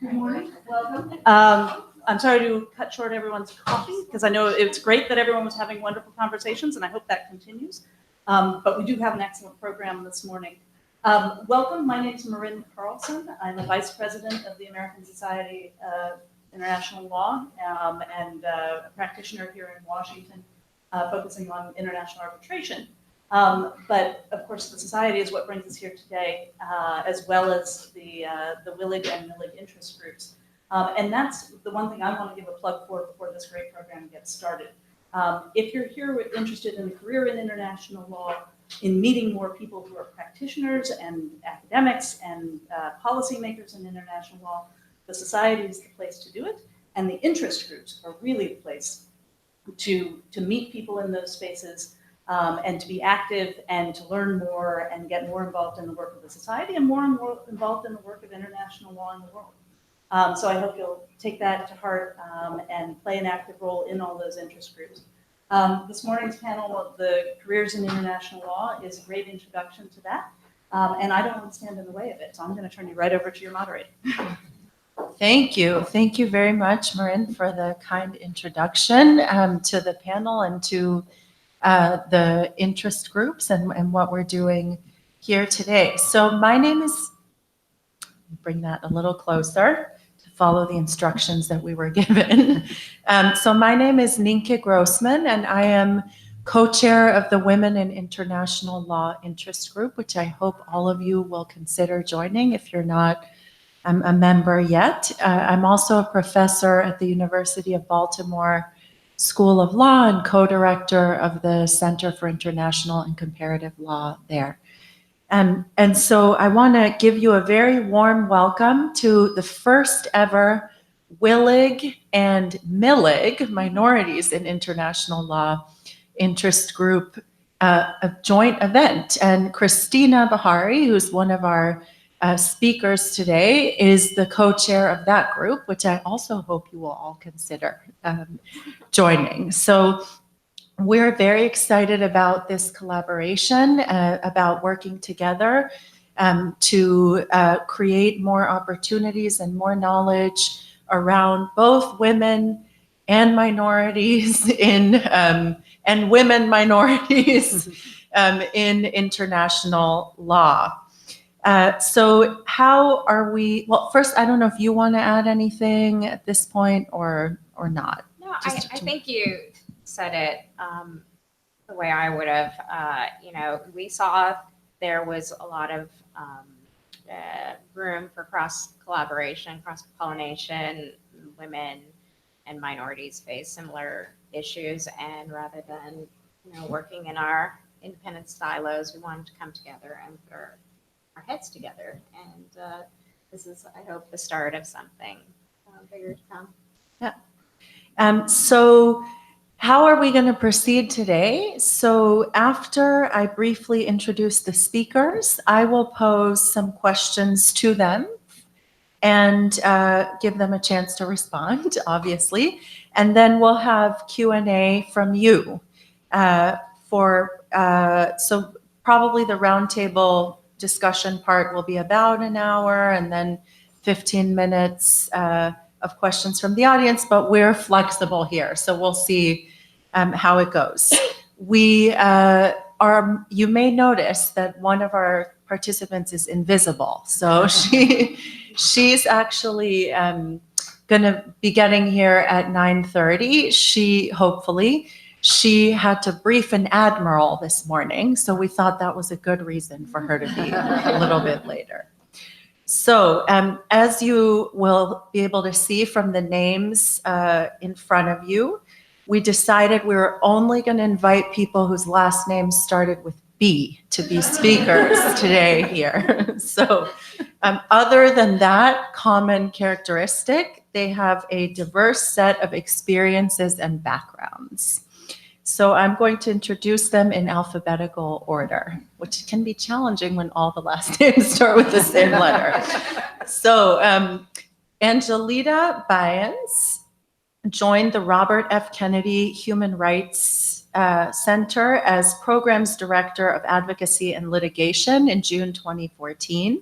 Good morning, welcome. I'm sorry to cut short everyone's coffee because I know it's great that everyone was having wonderful conversations and I hope that continues. But we do have an excellent program this morning. Welcome, my name is Marina Carlton. I'm the Vice President of the American Society of International Law and a practitioner here in Washington focusing on international arbitration. But of course, the Society is what brings us here today, as well as the WILIG and MILIG interest groups. And that's the one thing I want to give a plug for before this great program gets started. If you're here interested in a career in international law, in meeting more people who are practitioners and academics and policymakers in international law, the Society is the place to do it. And the interest groups are really the place to meet people in those spaces and to be active and to learn more and get more involved in the work of the Society and more involved in the work of international law in the world. So I hope you'll take that to heart and play an active role in all those interest groups. This morning's panel of the Careers in International Law is a great introduction to that. And I don't want to stand in the way of it. So I'm going to turn you right over to your moderator. Thank you. Thank you very much, Marin, for the kind introduction to the panel and to the interest groups and what we're doing here today. So my name is, bring that a little closer to follow the instructions that we were given. So my name is Nienke Grossman, and I am co-chair of the Women in International Law Interest Group, which I hope all of you will consider joining if you're not a member yet. I'm also a professor at the University of Baltimore School of Law and co-director of the Center for International and Comparative Law there. And so I want to give you a very warm welcome to the first ever WILIG and MILIG, Minorities in International Law Interest Group, a joint event. And Christina Beharry, who's one of our speakers today, is the co-chair of that group, which I also hope you will all consider joining. So we're very excited about this collaboration, about working together to create more opportunities and more knowledge around both women and minorities and women minorities in international law. So how are we, well, first, I don't know if you want to add anything at this point or not. No, I think you said it the way I would have. We saw there was a lot of room for cross-collaboration, cross-pollination. Women and minorities face similar issues, and rather than working in our independent silos, we wanted to come together and put our heads together. And this is, I hope, the start of something bigger to come. Yeah. So how are we going to proceed today? So after I briefly introduce the speakers, I will pose some questions to them and give them a chance to respond, obviously. And then we'll have Q&A from you. So probably the roundtable discussion part will be about an hour, and then 15 minutes of questions from the audience, but we're flexible here, so we'll see how it goes. You may notice that one of our participants is invisible, so she's actually going to be getting here at 9:30. Hopefully. She had to brief an admiral this morning, so we thought that was a good reason for her to be a little bit later. So as you will be able to see from the names in front of you, we decided we were only going to invite people whose last names started with B to be speakers today here. So other than that common characteristic, they have a diverse set of experiences and backgrounds. So I'm going to introduce them in alphabetical order, which can be challenging when all the last names start with the same letter. So Angelita Baeyens joined the Robert F. Kennedy Human Rights Center as Programs Director of Advocacy and Litigation in June 2014.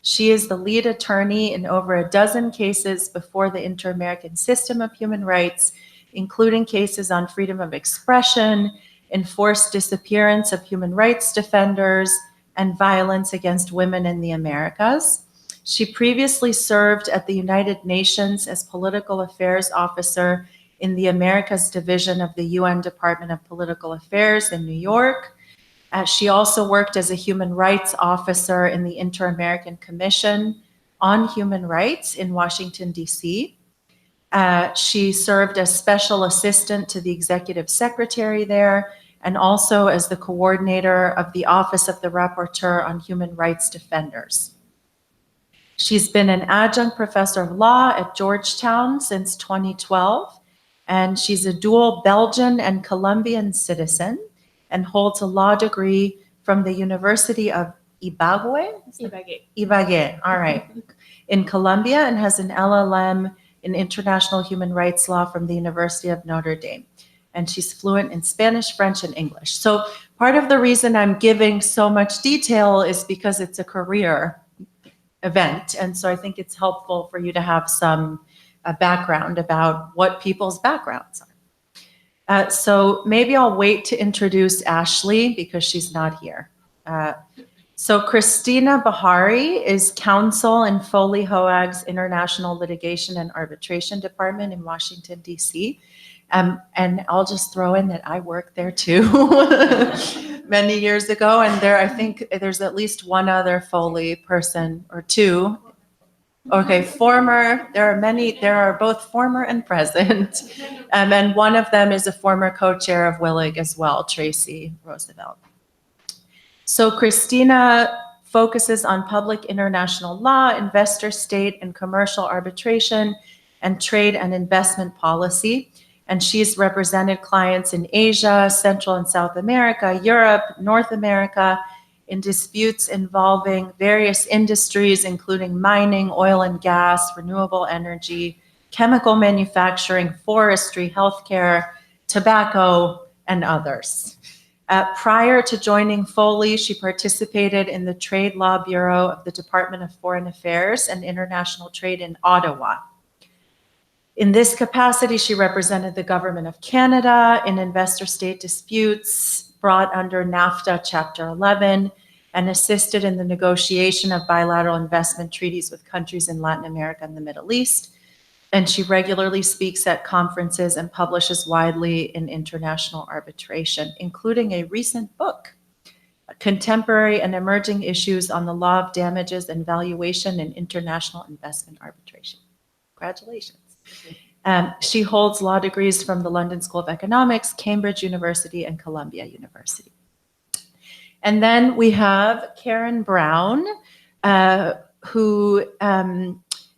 She is the lead attorney in over a dozen cases before the Inter-American System of Human Rights, including cases on freedom of expression, enforced disappearance of human rights defenders, and violence against women in the Americas. She previously served at the United Nations as Political Affairs Officer in the Americas Division of the UN Department of Political Affairs in New York. She also worked as a human rights officer in the Inter-American Commission on Human Rights in Washington, D.C. She served as special assistant to the executive secretary there, and also as the coordinator of the Office of the Rapporteur on Human Rights Defenders. She's been an adjunct professor of law at Georgetown since 2012, and she's a dual Belgian and Colombian citizen and holds a law degree from the University of Ibagué, all right, in Colombia, and has an LLM in international human rights law from the University of Notre Dame. And she's fluent in Spanish, French, and English. So part of the reason I'm giving so much detail is because it's a career event. And so I think it's helpful for you to have some background about what people's backgrounds are. So maybe I'll wait to introduce Ashley because she's not here. So Christina Beharry is counsel in Foley Hoag's International Litigation and Arbitration Department in Washington, D.C. And I'll just throw in that I worked there too many years ago. And I think there's at least one other Foley person or two. Okay, there are both former and present. And one of them is a former co-chair of WILIG as well, Tracy Roosevelt. So Christina focuses on public international law, investor state and commercial arbitration, and trade and investment policy. And she's represented clients in Asia, Central and South America, Europe, North America, in disputes involving various industries, including mining, oil and gas, renewable energy, chemical manufacturing, forestry, healthcare, tobacco, and others. Prior to joining Foley, she participated in the Trade Law Bureau of the Department of Foreign Affairs and International Trade in Ottawa. In this capacity, she represented the Government of Canada in investor-state disputes brought under NAFTA Chapter 11 and assisted in the negotiation of bilateral investment treaties with countries in Latin America and the Middle East. And she regularly speaks at conferences and publishes widely in international arbitration, including a recent book, Contemporary and Emerging Issues on the Law of Damages and Valuation in International Investment Arbitration. Congratulations. She holds law degrees from the London School of Economics, Cambridge University, and Columbia University. And then we have Karen Brown, who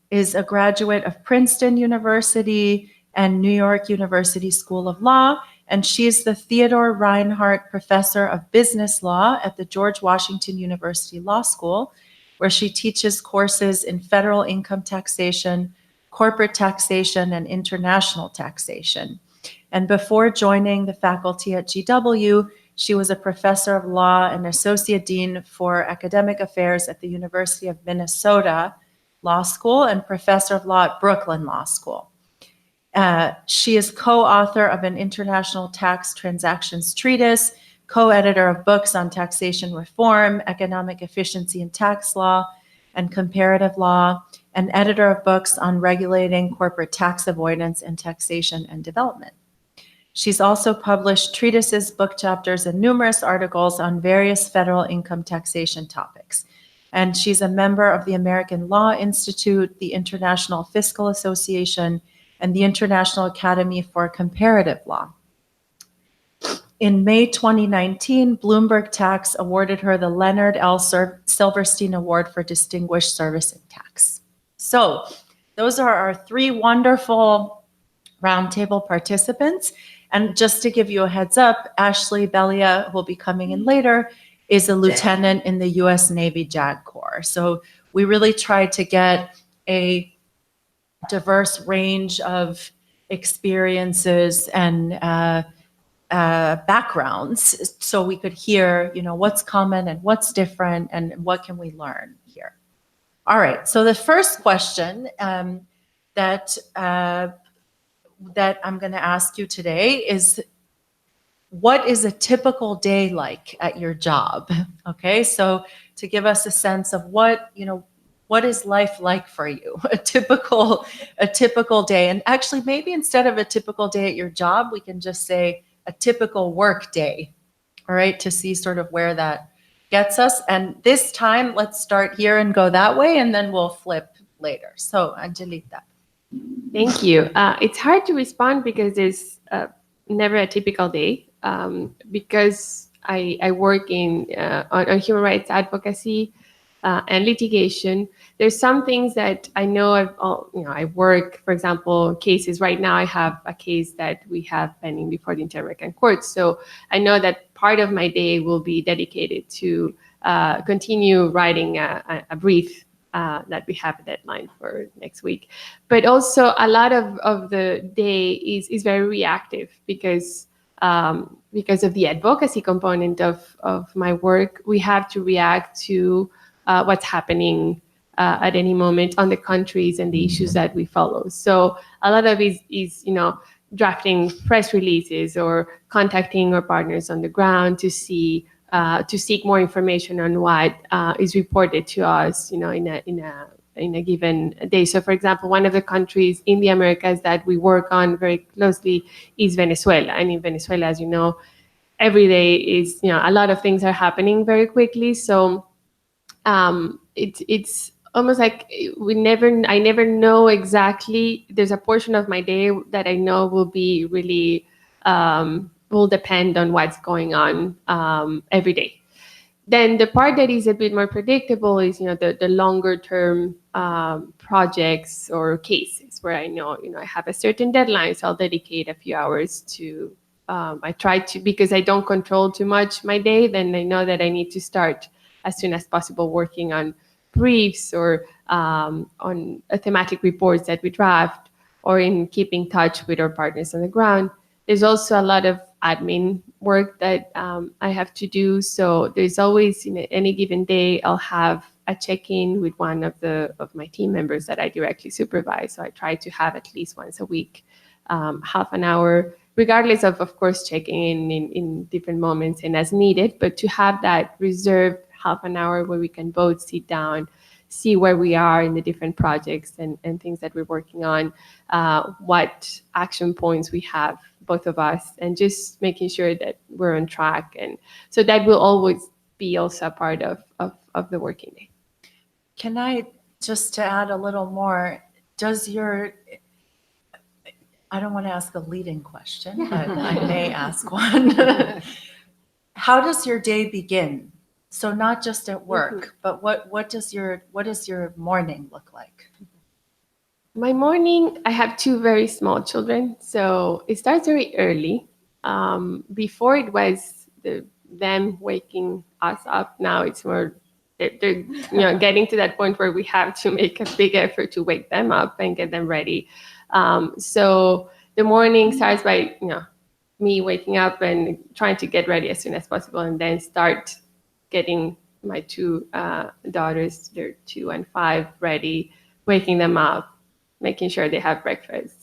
is a graduate of Princeton University and New York University School of Law, and she's the Theodore Reinhardt Professor of Business Law at the George Washington University Law School, where she teaches courses in federal income taxation, corporate taxation, and international taxation. And before joining the faculty at GW, she was a professor of law and associate dean for academic affairs at the University of Minnesota Law School and professor of law at Brooklyn Law School. She is co-author of an international tax transactions treatise, co-editor of books on taxation reform, economic efficiency in tax law, and comparative law, and editor of books on regulating corporate tax avoidance and taxation and development. She's also published treatises, book chapters, and numerous articles on various federal income taxation topics. And she's a member of the American Law Institute, the International Fiscal Association, and the International Academy for Comparative Law. In May 2019, Bloomberg Tax awarded her the Leonard L. Silverstein Award for Distinguished Service in Tax. So those are our three wonderful roundtable participants. And just to give you a heads up, Ashley Belyea, who will be coming in later, is a lieutenant in the U.S. Navy JAG Corps. So we really tried to get a diverse range of experiences and backgrounds so we could hear, what's common and what's different and what can we learn here. All right. So the first question that I'm going to ask you today is, what is a typical day like at your job? Okay, so to give us a sense of what is life like for you? A typical day. And actually, maybe instead of a typical day at your job, we can just say a typical work day. All right, to see sort of where that gets us. And this time, let's start here and go that way, and then we'll flip later. So, Angelita. Thank you. It's hard to respond because there's never a typical day. Because I work on human rights advocacy and litigation. There's some things that I know I work, for example, cases. Right now I have a case that we have pending before the Inter-American Court. So I know that part of my day will be dedicated to continue writing a brief that we have a deadline for next week. But also a lot of the day is very reactive because of the advocacy component of my work. We have to react to what's happening at any moment on the countries and the issues that we follow. So a lot of it is drafting press releases or contacting our partners on the ground to seek more information on what is reported to us, in a given day. So, for example, one of the countries in the Americas that we work on very closely is Venezuela. And in Venezuela, as you know, every day is, a lot of things are happening very quickly. So it's almost like I never know exactly. There's a portion of my day that I know will be really will depend on what's going on every day. Then the part that is a bit more predictable is, the longer term projects or cases where I know, I have a certain deadline, so I'll dedicate a few hours to. I try to, because I don't control too much my day, then I know that I need to start as soon as possible working on briefs or on thematic reports that we draft, or in keeping touch with our partners on the ground. There's also a lot of admin work that I have to do. So there's always, any given day, I'll have a check-in with one of my team members that I directly supervise. So I try to have at least once a week, half an hour, regardless of course, checking in different moments and as needed, but to have that reserved half an hour where we can both sit down, see where we are in the different projects and things that we're working on, what action points we have, both of us, and just making sure that we're on track. And so that will always be also a part of the working day. Can I, just to add a little more, I don't want to ask a leading question, but I may ask one. How does your day begin? So not just at work, but what does your morning look like? My morning, I have two very small children, so it starts very early. Before it was them waking us up. Now it's more they're getting to that point where we have to make a big effort to wake them up and get them ready. So the morning starts by me waking up and trying to get ready as soon as possible, and then start getting my two daughters, they're 2 and 5, ready, waking them up, making sure they have breakfast,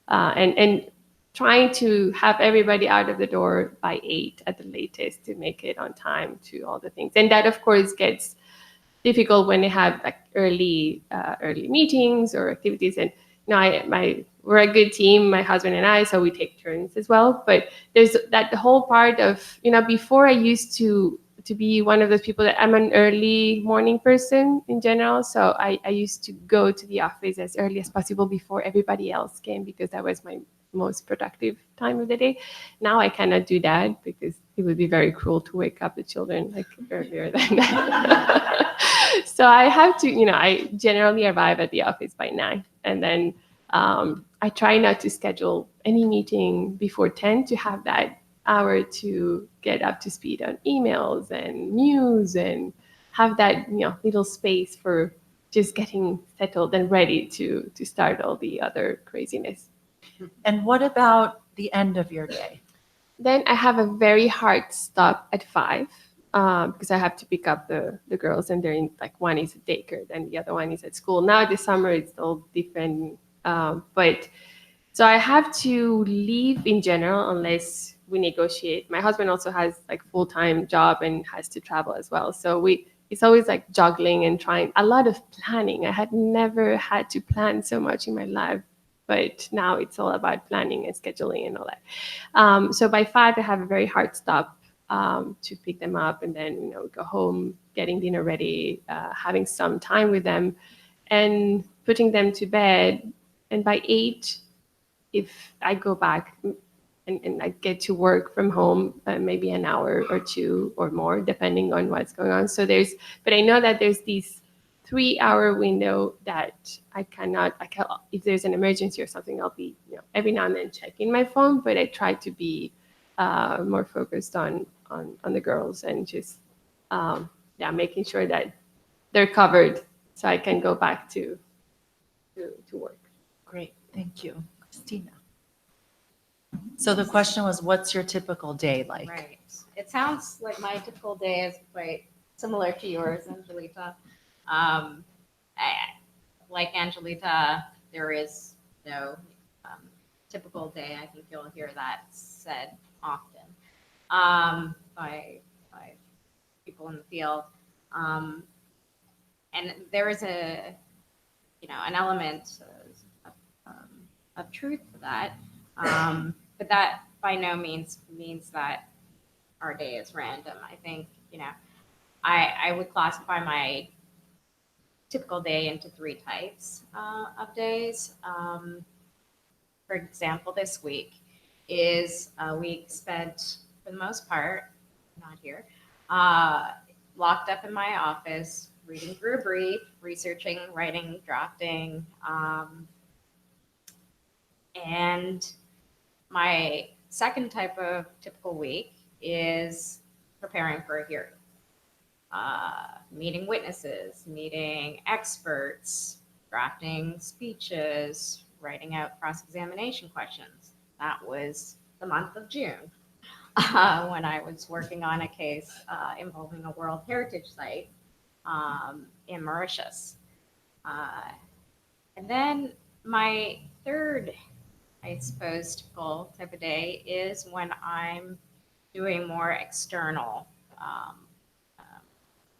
and trying to have everybody out of the door by 8 at the latest to make it on time to all the things. And that, of course, gets difficult when they have like early meetings or activities. And we're a good team, my husband and I, so we take turns as well. But there's that whole part of, before I used to be one of those people that I'm an early morning person in general. So I used to go to the office as early as possible before everybody else came, because that was my most productive time of the day. Now I cannot do that because it would be very cruel to wake up the children like earlier than that. So I have to, I generally arrive at the office by 9, and then I try not to schedule any meeting before 10 to have that hour to get up to speed on emails and news and have that little space for just getting settled and ready to start all the other craziness. And what about the end of your day? Then I have a very hard stop at 5. because I have to pick up the girls, and they're in, like, one is at daycare, and the other one is at school. Now this summer it's all different, but so I have to leave in general unless we negotiate. My husband also has like full-time job and has to travel as well. So it's always like juggling and trying a lot of planning. I had never had to plan so much in my life, but now it's all about planning and scheduling and all that. So by 5, I have a very hard stop to pick them up, and then, go home, getting dinner ready, having some time with them, and putting them to bed. And by 8, if I go back and I get to work from home, maybe an hour or 2 or more, depending on what's going on. But I know that there's these 3-hour window that I can, if there's an emergency or something, I'll be, every now and then checking my phone, but I try to be more focused on the girls and just, making sure that they're covered so I can go back to work. Great, thank you. Christina. So the question was, what's your typical day like? Right. It sounds like my typical day is quite similar to yours, Angelita. Like Angelita, there is no typical day. I think you'll hear that said often by people in the field. And there is an element of truth to that. But that by no means that our day is random. I think, I would classify my typical day into 3 types of days. For example, this week is a week spent, for the most part, not here, locked up in my office, reading through a brief, researching, writing, drafting, and my second type of typical week is preparing for a hearing, meeting witnesses, meeting experts, drafting speeches, writing out cross-examination questions. That was the month of June when I was working on a case involving a World Heritage Site in Mauritius. And then my third, I suppose, typical type of day is when I'm doing more external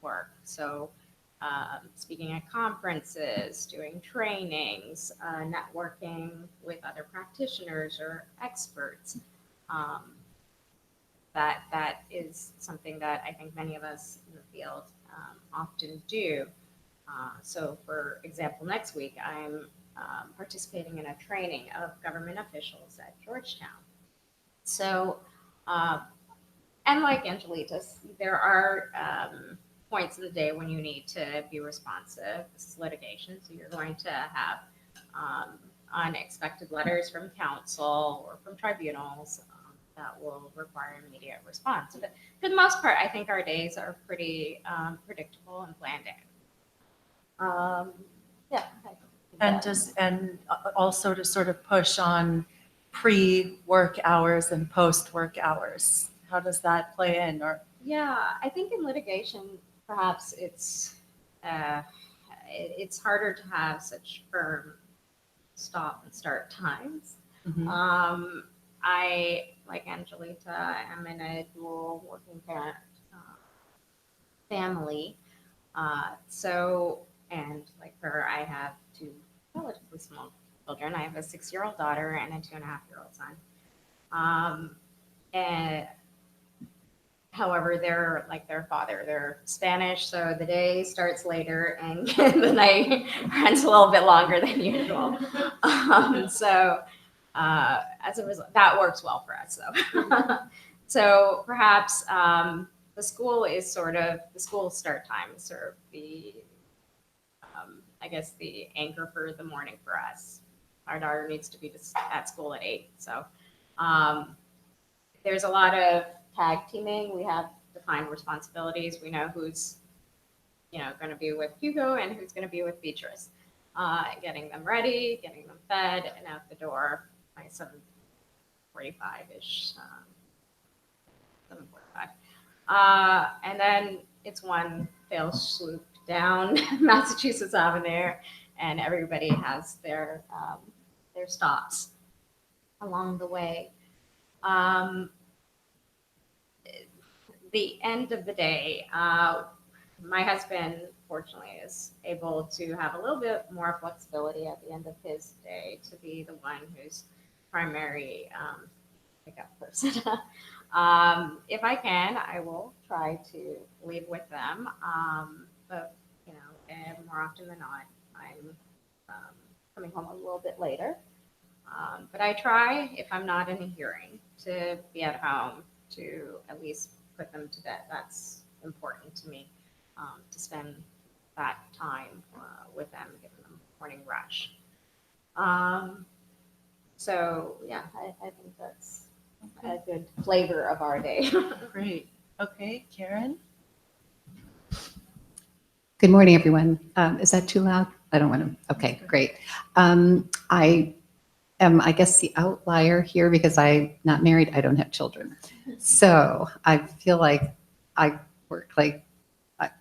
work. So speaking at conferences, doing trainings, networking with other practitioners or experts. That is something that I think many of us in the field often do. So for example, next week I'm participating in a training of government officials at Georgetown. So, and like Angelita, there are points in the day when you need to be responsive. This is litigation, so you're going to have unexpected letters from counsel or from tribunals that will require immediate response. But for the most part, I think our days are pretty predictable and planned out. Yeah. And also to sort of push on pre-work hours and post-work hours. How does that play in? Or Yeah, I think in litigation, perhaps it's harder to have such firm stop and start times. Mhm. I, like Angelita, am in a dual working parent family. And like her, I have 2 relatively small children. I have a 6-year-old daughter and a 2.5-year-old son. And however, they're like their father. They're Spanish, so the day starts later and the night runs a little bit longer than usual. So as a result, that works well for us, though. So perhaps the school start time is sort of the, I guess, the anchor for the morning for us. Our daughter needs to be at school at 8. So there's a lot of tag teaming. We have defined responsibilities. We know who's, going to be with Hugo and who's going to be with Beatrice. Getting them ready, getting them fed, and out the door by 7:45-ish, 7:45. And then it's one fell swoop down Massachusetts Avenue, and everybody has their stops along the way. The end of the day, my husband, fortunately, is able to have a little bit more flexibility at the end of his day to be the one who's primary pickup person. If I can, I will try to leave with them. But, you know, and more often than not, I'm coming home a little bit later. But I try, if I'm not in a hearing, to be at home to at least put them to bed. That's important to me, to spend that time with them, giving them morning rush. So yeah, I think that's a good flavor of our day. Great. Okay, Karen? Good morning, everyone. Is that too loud? I don't want to. Okay, great. I am, I guess, the outlier here because I'm not married. I don't have children. So I feel like I work like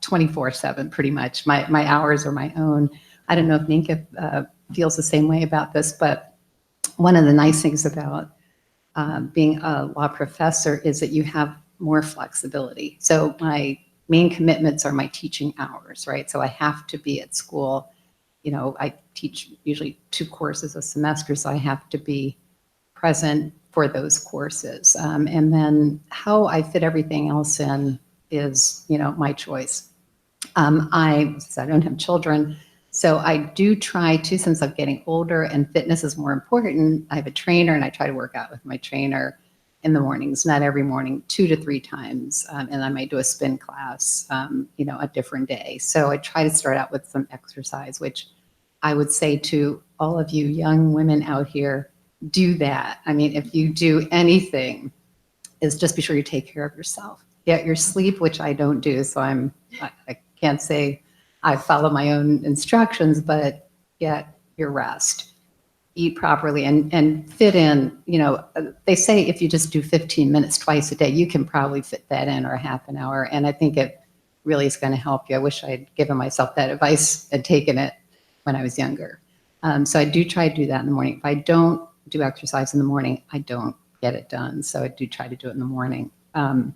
24/7 pretty much. My hours are my own. I don't know if Nienke feels the same way about this, but one of the nice things about being a law professor is that you have more flexibility. So my main commitments are my teaching hours, right? So I have to be at school. You know, I teach usually 2 courses a semester, so I have to be present for those courses. And then how I fit everything else in is, you know, my choice. I don't have children, so I do try to, since I'm getting older and fitness is more important, I have a trainer and I try to work out with my trainer in the mornings, not every morning, 2 to 3 times. And I might do a spin class, you know, a different day. So I try to start out with some exercise, which I would say to all of you young women out here, do that. I mean, if you do anything, is just be sure you take care of yourself. Get your sleep, which I don't do. So I can't say I follow my own instructions, but get your rest. Eat properly and fit in, you know, they say if you just do 15 minutes twice a day, you can probably fit that in, or a half an hour. And I think it really is going to help you. I wish I'd given myself that advice and taken it when I was younger. So I do try to do that in the morning. If I don't do exercise in the morning, I don't get it done. So I do try to do it in the morning. And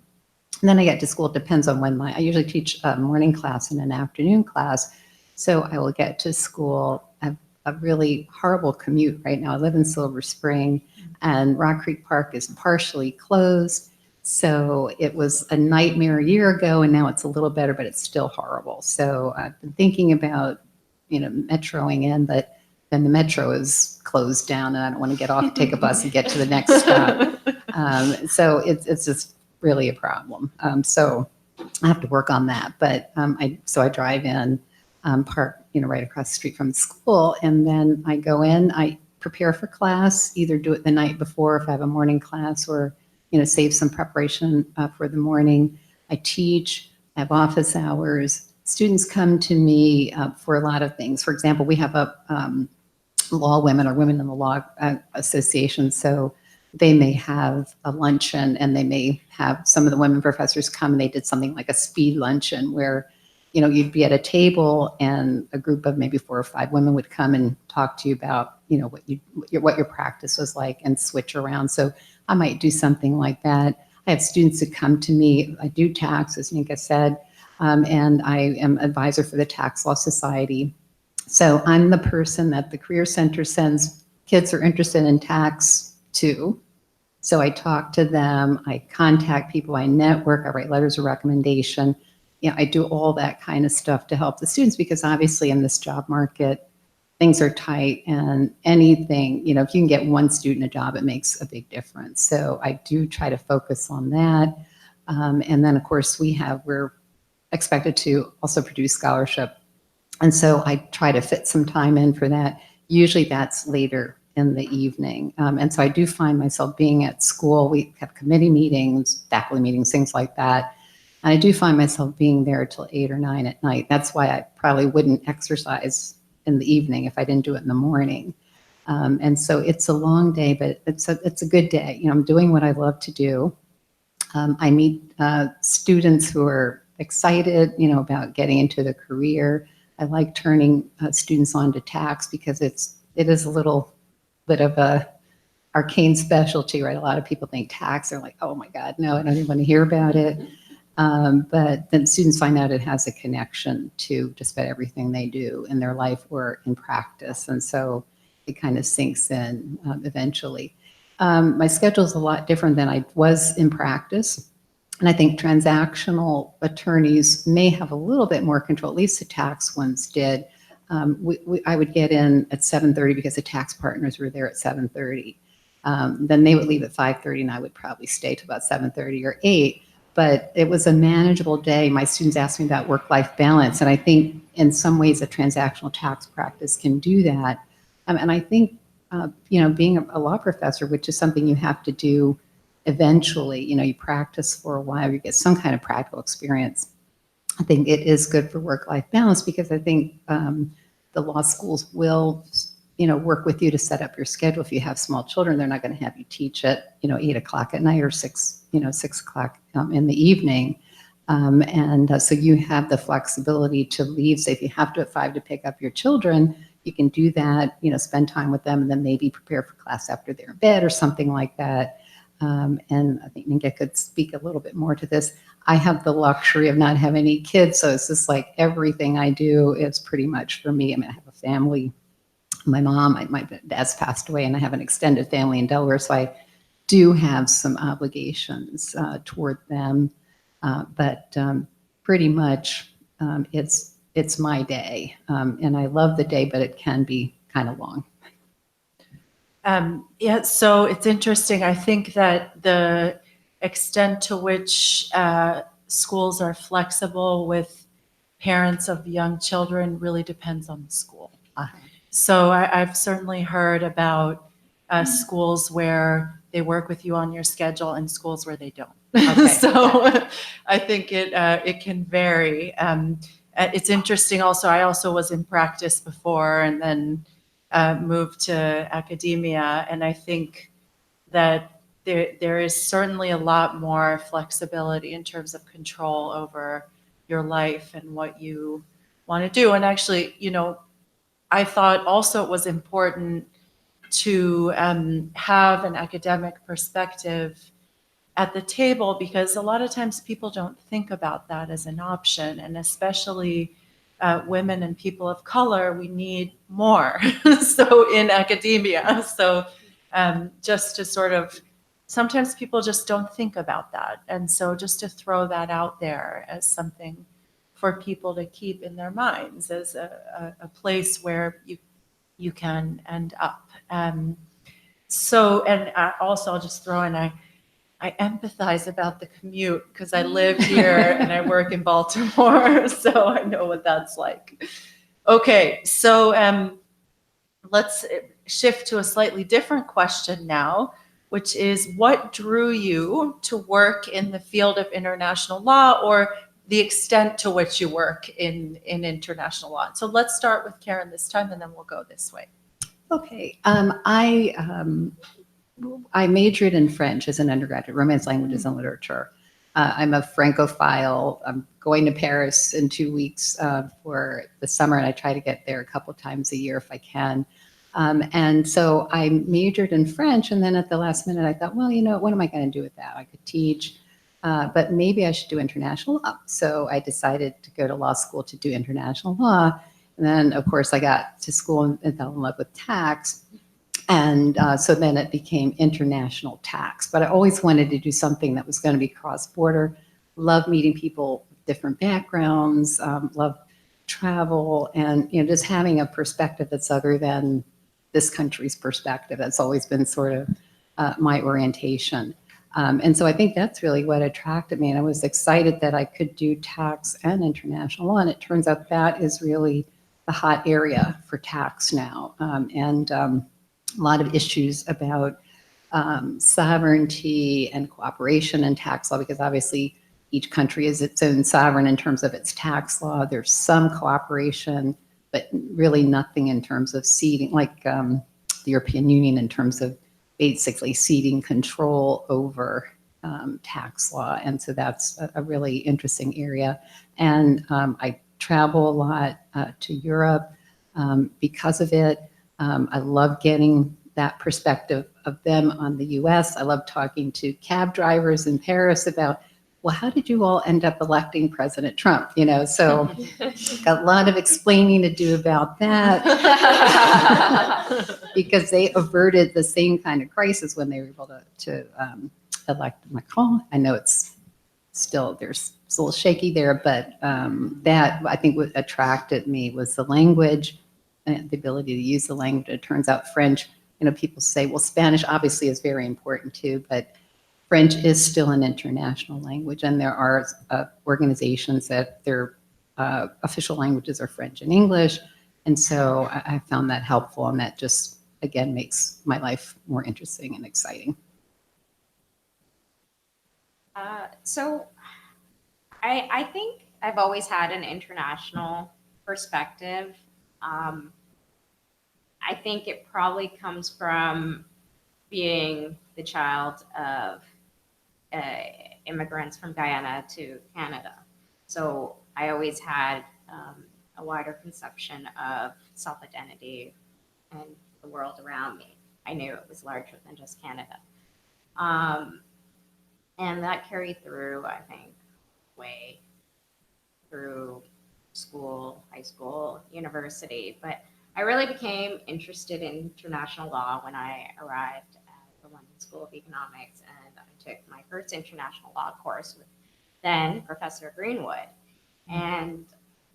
then I get to school. It depends on when I usually teach a morning class and an afternoon class. So I will get to school. I have a really horrible commute right now. I live in Silver Spring, and Rock Creek Park is partially closed. So it was a nightmare a year ago, and now it's a little better, but it's still horrible. So I've been thinking about, you know, metroing in, but then the metro is closed down, and I don't want to get off, take a bus, and get to the next stop. So it's just really a problem. So I have to work on that. But I drive in, park, you know, right across the street from the school, and then I go in. I prepare for class, either do it the night before if I have a morning class, or, you know, save some preparation for the morning. I teach. I have office hours. Students come to me for a lot of things. For example, we have a law women, or women in the law association. So they may have a luncheon, and they may have some of the women professors come, and they did something like a speed luncheon where, you know, you'd be at a table and a group of maybe 4 or 5 women would come and talk to you about, you know, what your practice was like, and switch around. So I might do something like that. I have students who come to me. I do tax, as Nienke said, and I am advisor for the Tax Law Society. So I'm the person that the Career Center sends kids who are interested in tax to. So I talk to them, I contact people, I network, I write letters of recommendation. You know, I do all that kind of stuff to help the students, because obviously in this job market, things are tight, and anything, you know, if you can get one student a job, it makes a big difference. So I do try to focus on that. And then of course we're expected to also produce scholarship. And so I try to fit some time in for that. Usually that's later in the evening. And so I do find myself being at school. We have committee meetings, faculty meetings, things like that. And I do find myself being there till 8 or 9 at night. That's why I probably wouldn't exercise in the evening if I didn't do it in the morning. And so it's a long day, but it's a good day. You know, I'm doing what I love to do. I meet students who are excited, about getting into the career. I like turning students on to tax because it is a little bit of a arcane specialty, right? A lot of people think tax, they're like, oh my God, no, I don't even want to hear about it. But then students find out it has a connection to just about everything they do in their life or in practice. And so it kind of sinks in eventually. My schedule is a lot different than I was in practice. And I think transactional attorneys may have a little bit more control, at least the tax ones did. I would get in at 7:30 because the tax partners were there at 7:30. Then they would leave at 5:30 and I would probably stay till about 7:30 or 8. But it was a manageable day. My students asked me about work-life balance. And I think in some ways a transactional tax practice can do that. And I think, being a law professor, which is something you have to do eventually, you practice for a while, you get some kind of practical experience. I think it is good for work-life balance because I think the law schools will, work with you to set up your schedule. If you have small children, they're not going to have you teach at, 8 o'clock at night or 6 o'clock in the evening. So you have the flexibility to leave. Say if you have to at 5 to pick up your children, you can do that, spend time with them and then maybe prepare for class after they're in bed or something like that. And I think Nienke could speak a little bit more to this. I have the luxury of not having any kids, so it's just like everything I do is pretty much for me. I mean, I have a family. My mom, my dad's passed away, and I have an extended family in Delaware, so I do have some obligations toward them. But pretty much it's my day, and I love the day, but it can be kind of long. Yeah, so it's interesting. I think that the extent to which schools are flexible with parents of young children really depends on the school. So I've certainly heard about schools where they work with you on your schedule and schools where they don't. Okay. So I think it can vary. It's interesting also, I also was in practice before and then moved to academia. And I think that there is certainly a lot more flexibility in terms of control over your life and what you want to do. And actually, I thought also it was important to have an academic perspective at the table because a lot of times people don't think about that as an option, and especially women and people of color, we need more. So in academia, so just to sort of, sometimes people just don't think about that. And so just to throw that out there as something for people to keep in their minds as a place where you can end up. So, and also I'll just throw in, I empathize about the commute because I live here and I work in Baltimore, so I know what that's like. Okay, so let's shift to a slightly different question now, which is what drew you to work in the field of international law or the extent to which you work in international law? So let's start with Karen this time and then we'll go this way. Okay. I majored in French as an undergraduate, Romance Languages and Literature. I'm a Francophile. I'm going to Paris in 2 weeks for the summer, and I try to get there a couple times a year if I can. And so I majored in French, and then at the last minute I thought, well, what am I going to do with that? I could teach, but maybe I should do international law. So I decided to go to law school to do international law. And then, of course, I got to school and fell in love with tax. And so then it became international tax. But I always wanted to do something that was going to be cross-border. Love meeting people with different backgrounds, love travel, and just having a perspective that's other than this country's perspective. That's always been sort of my orientation. And so I think that's really what attracted me. And I was excited that I could do tax and international law. And it turns out that is really the hot area for tax now. A lot of issues about sovereignty and cooperation in tax law, because obviously each country is its own sovereign in terms of its tax law. There's some cooperation, but really nothing in terms of ceding, like the European Union in terms of basically ceding control over tax law. And so that's a really interesting area. And I travel a lot to Europe because of it. I love getting that perspective of them on the US. I love talking to cab drivers in Paris about, well, how did you all end up electing President Trump? You know, so got a lot of explaining to do about that because they averted the same kind of crisis when they were able to elect Macron. I know it's still, it's a little shaky there, but that I think what attracted me was the language and the ability to use the language. It turns out French, you know, people say, well, Spanish obviously is very important too, but French is still an international language, and there are organizations that their official languages are French and English, and so I found that helpful, and that just, again, makes my life more interesting and exciting. So I think I've always had an international perspective. I think it probably comes from being the child of immigrants from Guyana to Canada. So I always had a wider conception of self-identity and the world around me. I knew it was larger than just Canada. And that carried through, I think, way through school, high school, university. But I really became interested in international law when I arrived at the London School of Economics, and I took my first international law course with then Professor Greenwood. And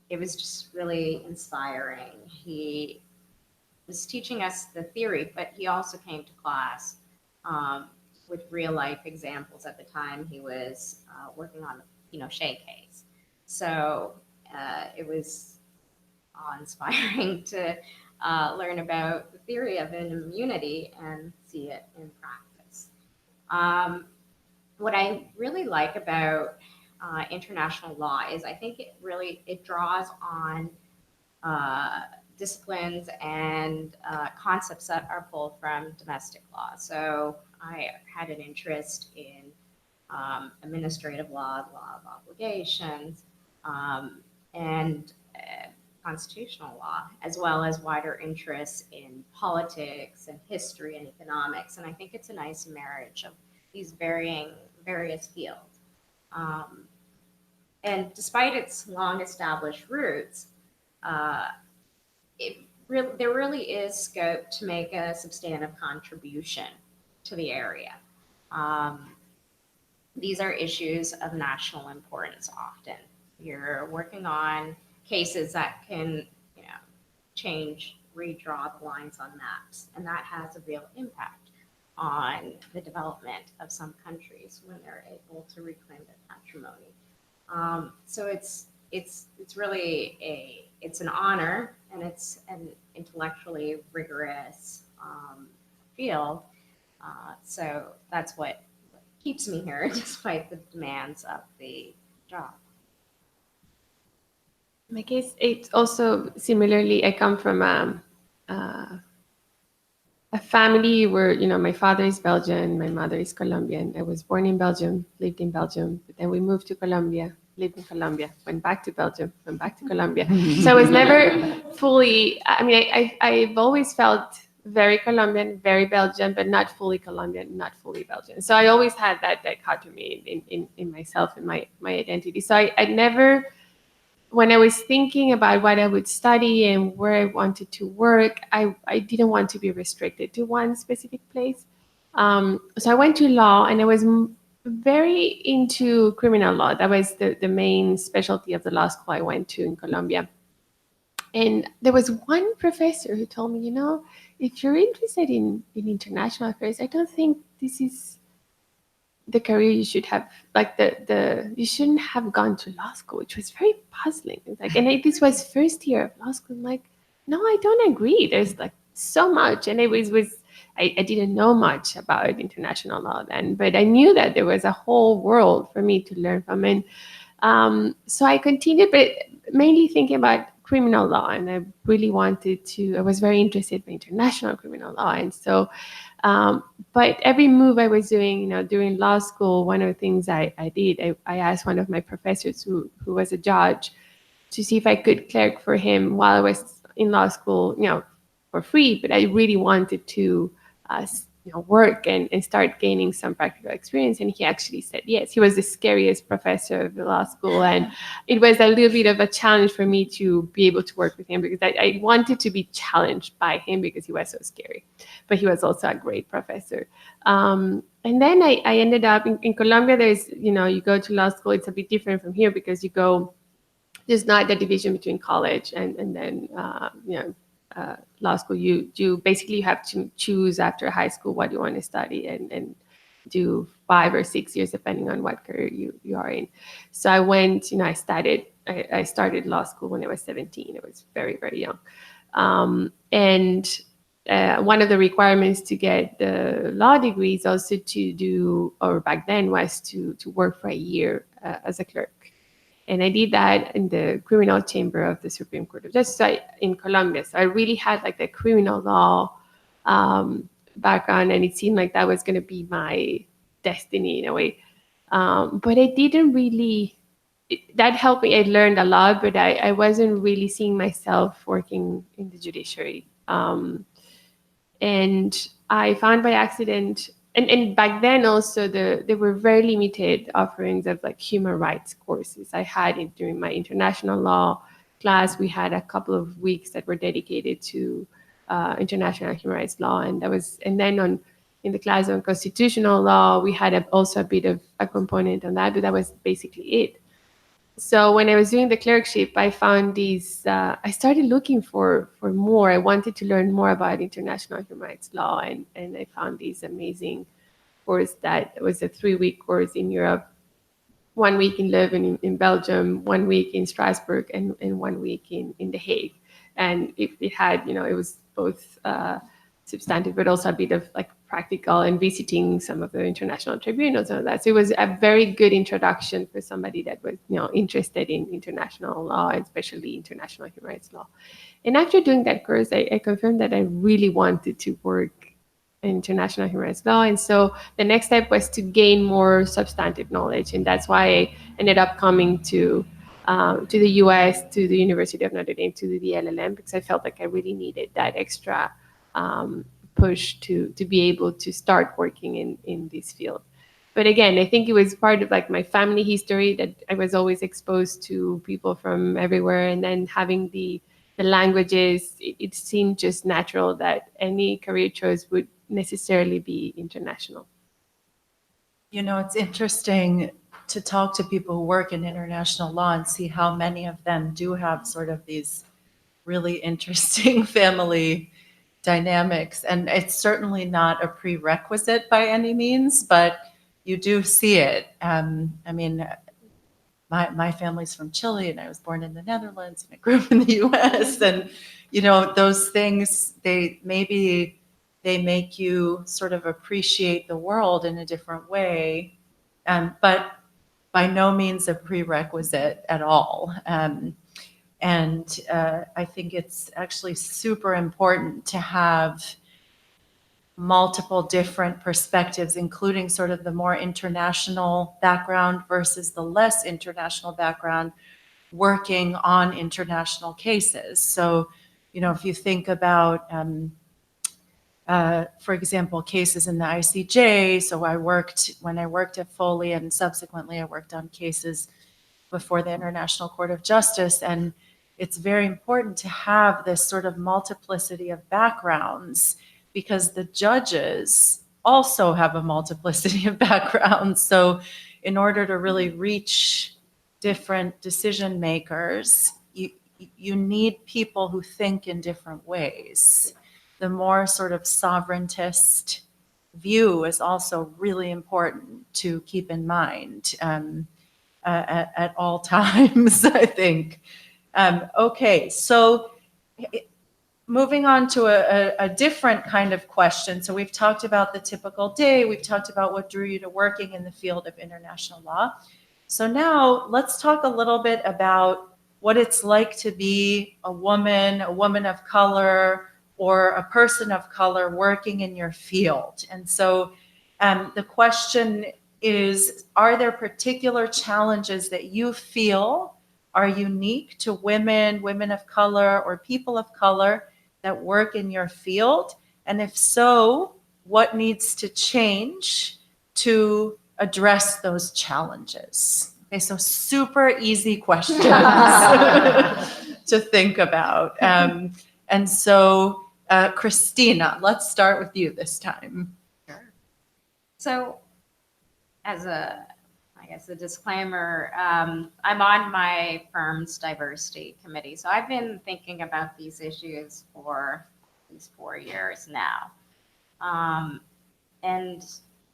it was just really inspiring. He was teaching us the theory, but he also came to class with real life examples. At the time, he was working on the Pinochet case. So it was awe-inspiring to learn about the theory of an immunity and see it in practice. What I really like about international law is I think it draws on disciplines and concepts that are pulled from domestic law. So I had an interest in administrative law, the law of obligations, and constitutional law, as well as wider interests in politics and history and economics. And I think it's a nice marriage of these various fields. And despite its long established roots, there really is scope to make a substantive contribution to the area. These are issues of national importance often. You're working on cases that can, redraw the lines on maps, and that has a real impact on the development of some countries when they're able to reclaim their patrimony. So it's really it's an honor, and it's an intellectually rigorous field. So that's what keeps me here, despite the demands of the job. In my case, it's also similarly, I come from a family where, my father is Belgian, my mother is Colombian. I was born in Belgium, lived in Belgium, but then we moved to Colombia, lived in Colombia, went back to Belgium, went back to Colombia. So I was never fully, I've always felt very Colombian, very Belgian, but not fully Colombian, not fully Belgian. So I always had that dichotomy in myself and my identity. So I never, when I was thinking about what I would study and where I wanted to work, I didn't want to be restricted to one specific place. So I went to law, and I was very into criminal law. That was the main specialty of the law school I went to in Colombia. And there was one professor who told me, if you're interested in international affairs, I don't think this is the career you should have. Like you shouldn't have gone to law school, which was very puzzling. This was first year of law school. I'm like, no, I don't agree. There's so much, and I didn't know much about international law then, but I knew that there was a whole world for me to learn from. And so I continued, but mainly thinking about criminal law, and I really wanted to. I was very interested in international criminal law, and so. But every move I was doing, during law school, one of the things I did, I asked one of my professors who was a judge to see if I could clerk for him while I was in law school, for free. But I really wanted to, work and start gaining some practical experience. And he actually said yes. He was the scariest professor of the law school. And it was a little bit of a challenge for me to be able to work with him because I wanted to be challenged by him because he was so scary. But he was also a great professor. And then I ended up in Colombia. There's, you go to law school, it's a bit different from here because you go, there's not the division between college and then, law school. You basically have to choose after high school what you want to study and do 5 or 6 years depending on what career you are in. So I went, I started law school when I was 17. I was very, very young. One of the requirements to get the law degree is also to do, or back then was to work for a year as a clerk. And I did that in the criminal chamber of the Supreme Court of Justice in Colombia. So I really had like the criminal law background, and it seemed like that was going to be my destiny in a way. But I didn't really, that helped me. I learned a lot, but I wasn't really seeing myself working in the judiciary. And I found by accident, and back then also there were very limited offerings of like human rights courses. I had it during my international law class. We had a couple of weeks that were dedicated to international human rights law, and then in the class on constitutional law, we had also a bit of a component on that, but that was basically it. So when I was doing the clerkship, I found these, I started looking for more. I wanted to learn more about international human rights law, and I found these amazing course that was a 3-week course in Europe, 1 week in Leuven in Belgium, 1 week in Strasbourg, and 1 week in The Hague. And it had, it was both substantive, but also a bit of like practical and visiting some of the international tribunals and all that. So it was a very good introduction for somebody that was, interested in international law, and especially international human rights law. And after doing that course, I confirmed that I really wanted to work in international human rights law. And so the next step was to gain more substantive knowledge. And that's why I ended up coming to the US, to the University of Notre Dame, to the LLM, because I felt like I really needed that extra push to be able to start working in this field. But again, I think it was part of like my family history that I was always exposed to people from everywhere, and then having the languages, it seemed just natural that any career choice would necessarily be international. It's interesting to talk to people who work in international law and see how many of them do have sort of these really interesting family dynamics. And it's certainly not a prerequisite by any means, but you do see it. My family's from Chile, and I was born in the Netherlands, and I grew up in the US. And, those things, they make you sort of appreciate the world in a different way, but by no means a prerequisite at all. I think it's actually super important to have multiple different perspectives, including sort of the more international background versus the less international background, working on international cases. So, if you think about, for example, cases in the ICJ. So when I worked at Foley, and subsequently I worked on cases before the International Court of Justice. And it's very important to have this sort of multiplicity of backgrounds, because the judges also have a multiplicity of backgrounds. So in order to really reach different decision makers, you need people who think in different ways. The more sort of sovereigntist view is also really important to keep in mind at all times, I think. Okay, so moving on to a different kind of question. So we've talked about the typical day. We've talked about what drew you to working in the field of international law. So now let's talk a little bit about what it's like to be a woman of color, or a person of color working in your field. And so the question is, are there particular challenges that you feel are unique to women of color, or people of color that work in your field? And if so, what needs to change to address those challenges? Okay, so super easy questions to think about. And so, Christina, let's start with you this time. Sure. So, as I guess a disclaimer, I'm on my firm's diversity committee. So I've been thinking about these issues for at least 4 years now. And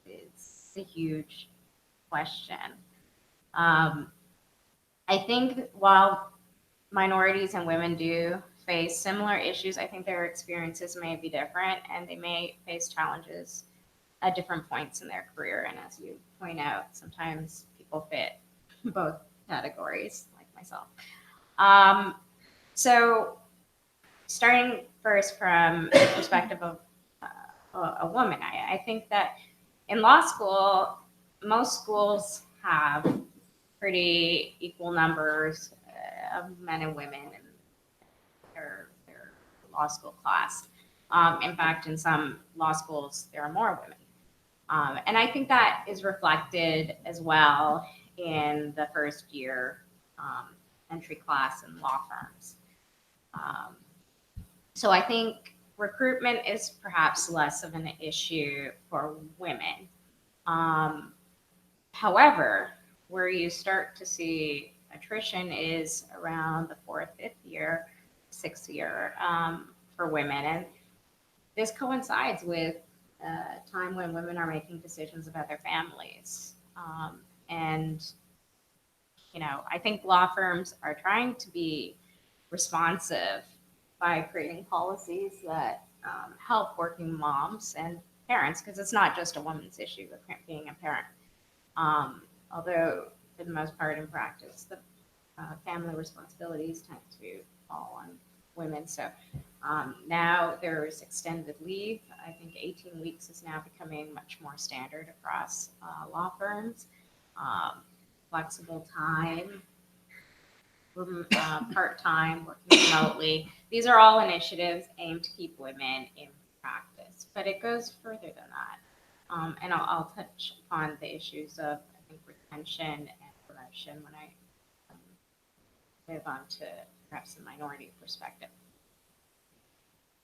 it's a huge question. I think while minorities and women do face similar issues, I think their experiences may be different, and they may face challenges at different points in their career. And as you point out, sometimes people fit both categories, like myself. So starting first from the perspective of a woman, I think that in law school, most schools have pretty equal numbers of men and women in their law school class. In fact, in some law schools, there are more women. And I think that is reflected as well in the first year entry class in law firms. So I think recruitment is perhaps less of an issue for women. However, where you start to see attrition is around the 4th, 5th year, 6th year for women. And this coincides with a time when women are making decisions about their families. And, you know, I think law firms are trying to be responsive by creating policies that help working moms and parents, because it's not just a woman's issue of being a parent. Although for the most part in practice, the family responsibilities tend to fall on women. So now there's extended leave. I think 18 weeks is now becoming much more standard across law firms. Flexible time, part-time, working remotely. These are all initiatives aimed to keep women in practice, but it goes further than that. And I'll touch upon the issues of, I think, retention and promotion when I move on to perhaps the minority perspective.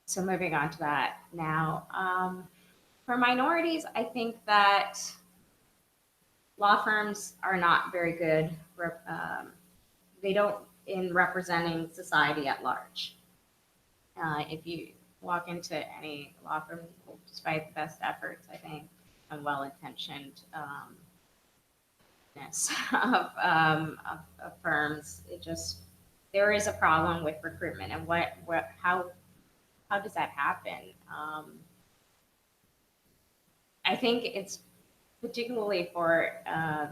So moving on to that now. For minorities, I think that law firms are not very good. They don't in representing society at large. If you walk into any law firm, despite the best efforts, I think, and well-intentioned of firms, there is a problem with recruitment. And how does that happen? I think it's particularly for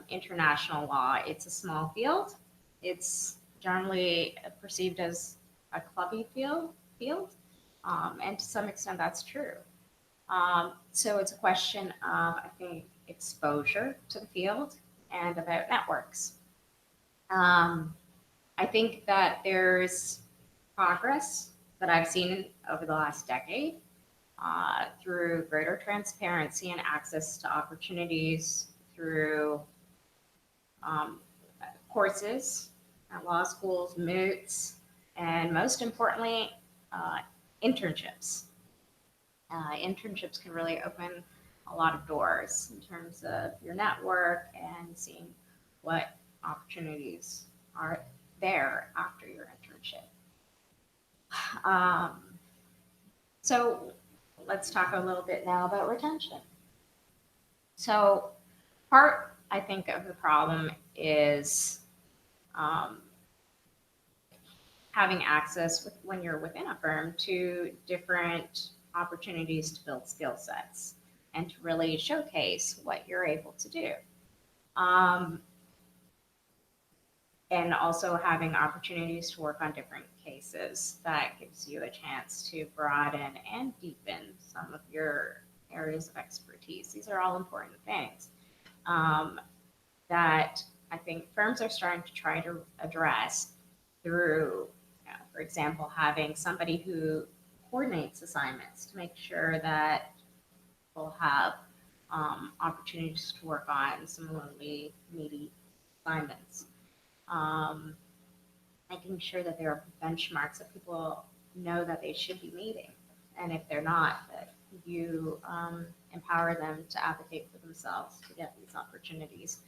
international law, it's a small field. It's generally perceived as a clubby field, and to some extent that's true. So it's a question of, I think, exposure to the field and about networks. I think that there's progress that I've seen over the last decade through greater transparency and access to opportunities through courses at law schools, moots, and most importantly, internships. Internships can really open a lot of doors in terms of your network and seeing what opportunities are there after your internship. So let's talk a little bit now about retention. So part, I think, of the problem is having access when you're within a firm to different opportunities to build skill sets and to really showcase what you're able to do. and also having opportunities to work on different cases that gives you a chance to broaden and deepen some of your areas of expertise. These are all important things that I think firms are starting to try to address through, for example, having somebody who coordinates assignments to make sure that people have opportunities to work on similarly needy assignments. Making sure that there are benchmarks that people know that they should be meeting. And if they're not, that you empower them to advocate for themselves to get these opportunities.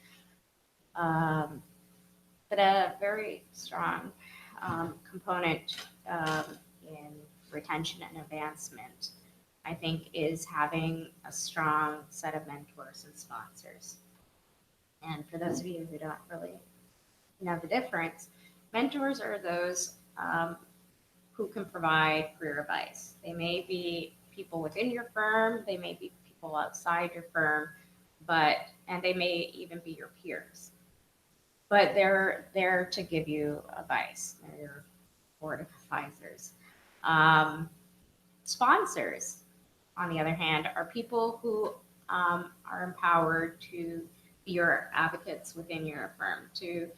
But a very strong component in retention and advancement, I think, is having a strong set of mentors and sponsors. And for those of you who don't really know the difference, mentors are those who can provide career advice. They may be people within your firm, they may be people outside your firm, and they may even be your peers. But they're there to give you advice. They're your board of advisors. Sponsors, on the other hand, are people who are empowered to be your advocates within your firm, to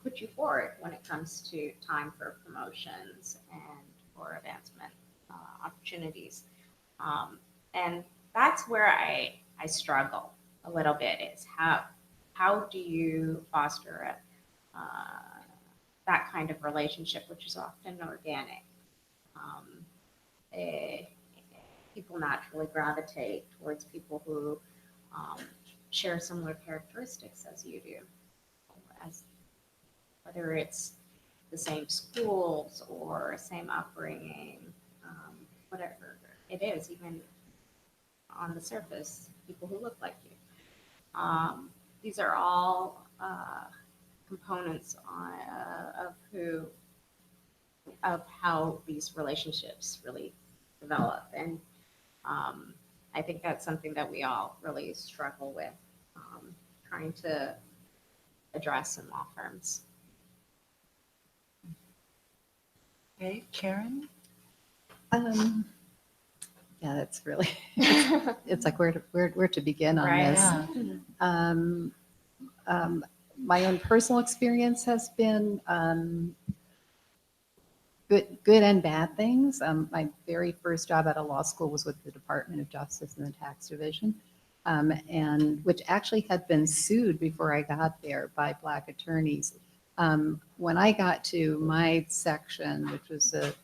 put you forward when it comes to time for promotions and for advancement opportunities. And that's where I struggle a little bit, is how do you foster that kind of relationship, which is often organic. People naturally gravitate towards people who share similar characteristics as you do, whether it's the same schools or same upbringing, whatever it is, even on the surface, people who look like you. These are all components of how these relationships really develop. And I think that's something that we all really struggle with, trying to address in law firms. Okay, Karen? Yeah, that's really, it's like where to begin on Right. this. My own personal experience has been good and bad things. My very first job at a law school was with the Department of Justice in the Tax Division, and which actually had been sued before I got there by Black attorneys. When I got to my section, which was the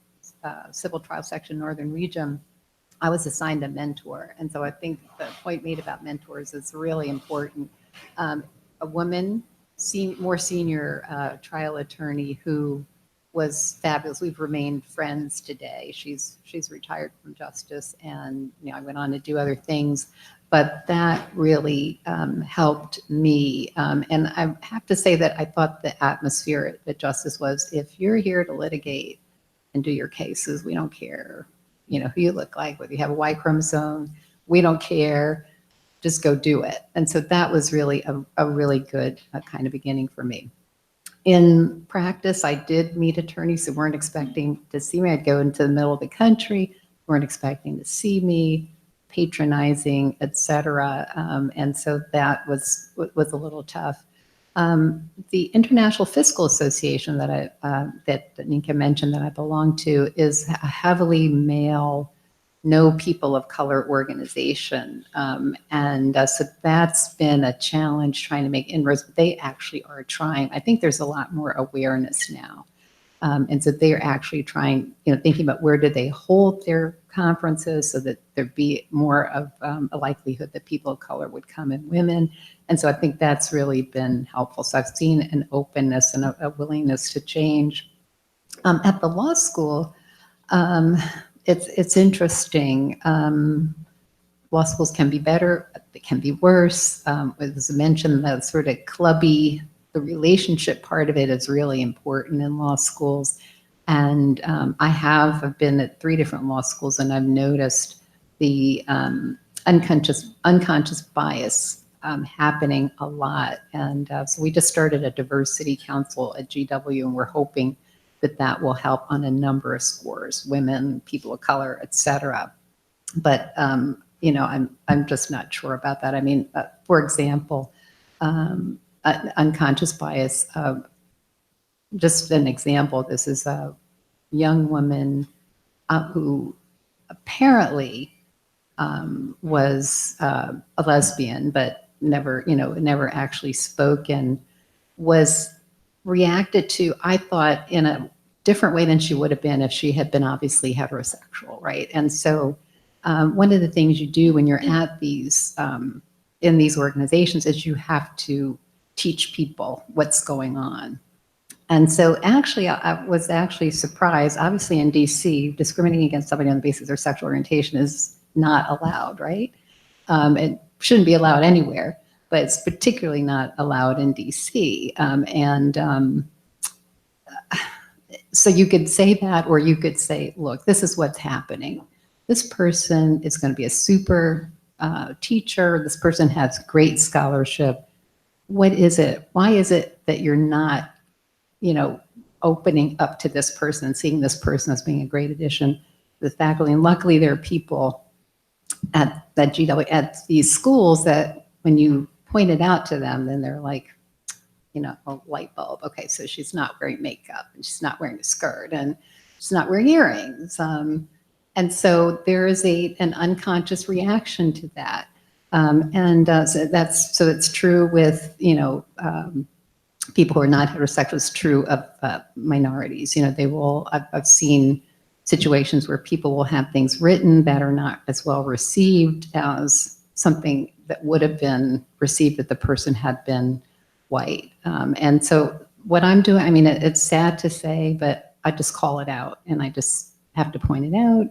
civil trial section, Northern Region, I was assigned a mentor. And so I think the point made about mentors is really important. A woman, more senior trial attorney who was fabulous. We've remained friends today. She's retired from justice, and I went on to do other things. But that really helped me. And I have to say that I thought the atmosphere at justice was, if you're here to litigate and do your cases, we don't care, who you look like, whether you have a Y chromosome, we don't care, just go do it. And so that was really a really good kind of beginning for me. In practice, I did meet attorneys who weren't expecting to see me. I'd go into the middle of the country, weren't expecting to see me, patronizing, etc. And so that was a little tough. The International Fiscal Association that Nienke mentioned that I belong to is a heavily male, no people of color organization. So that's been a challenge trying to make inroads, but they actually are trying. I think there's a lot more awareness now. And so they're actually trying, thinking about where do they hold their conferences so that there'd be more of a likelihood that people of color would come and women. And so I think that's really been helpful. So I've seen an openness and a willingness to change. At the law school, it's interesting. Law schools can be better, they can be worse. As I mentioned, the sort of clubby, the relationship part of it is really important in law schools. And I've been at 3 different law schools, and I've noticed the unconscious bias happening a lot. And so we just started a diversity council at GW, and we're hoping that that will help on a number of scores, women, people of color, et cetera. But, you know, I'm just not sure about that. I mean, for example, unconscious bias, just an example, this is a young woman who apparently was a lesbian, but never, you know, never actually spoken, was reacted to, I thought, in a different way than she would have been if she had been obviously heterosexual, right? And so one of the things you do when you're at these, in these organizations is you have to teach people what's going on. And so actually, I was actually surprised, obviously in DC, discriminating against somebody on the basis of their sexual orientation is not allowed, right? It shouldn't be allowed anywhere, but it's particularly not allowed in DC. So you could say that, or you could say, look, this is what's happening. This person is going to be a super teacher. This person has great scholarship. What is it? Why is it that you're not, you know, opening up to this person and seeing this person as being a great addition to the faculty? And luckily there are people at that GW, at these schools, that when you point it out to them, then they're like, you know, a light bulb. Okay, so she's not wearing makeup, and she's not wearing a skirt, and she's not wearing earrings. And so there is an unconscious reaction to that. So it's true with, you know, people who are not heterosexual. It's true of minorities. You know, they will, I've seen situations where people will have things written that are not as well received as something that would have been received if the person had been white. And so what I'm doing, I mean, it's sad to say, but I just call it out, and I just have to point it out.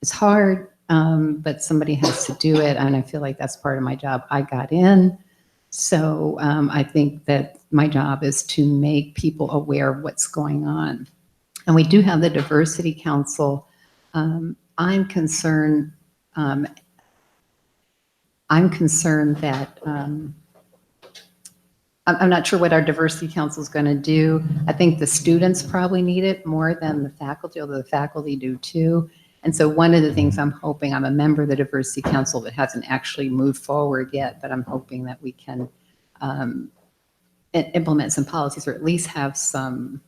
It's hard, but somebody has to do it, and I feel like that's part of my job. I got in, so I think that my job is to make people aware of what's going on. And we do have the Diversity Council. I'm concerned that I'm not sure what our Diversity Council is going to do. I think the students probably need it more than the faculty, although the faculty do too. And so one of the things I'm hoping, I'm a member of the Diversity Council that hasn't actually moved forward yet, but I'm hoping that we can implement some policies, or at least have some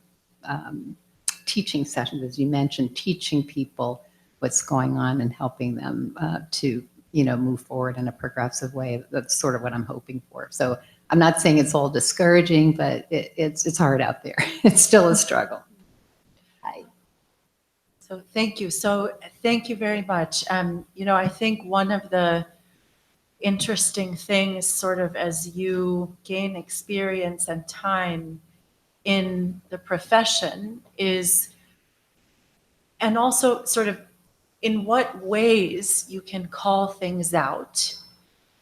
teaching sessions, as you mentioned, teaching people what's going on and helping them to, you know, move forward in a progressive way. That's sort of what I'm hoping for. So I'm not saying it's all discouraging, but it's hard out there. It's still a struggle. So thank you. So thank you very much. You know, I think one of the interesting things, sort of as you gain experience and time in the profession, is, and also sort of in what ways you can call things out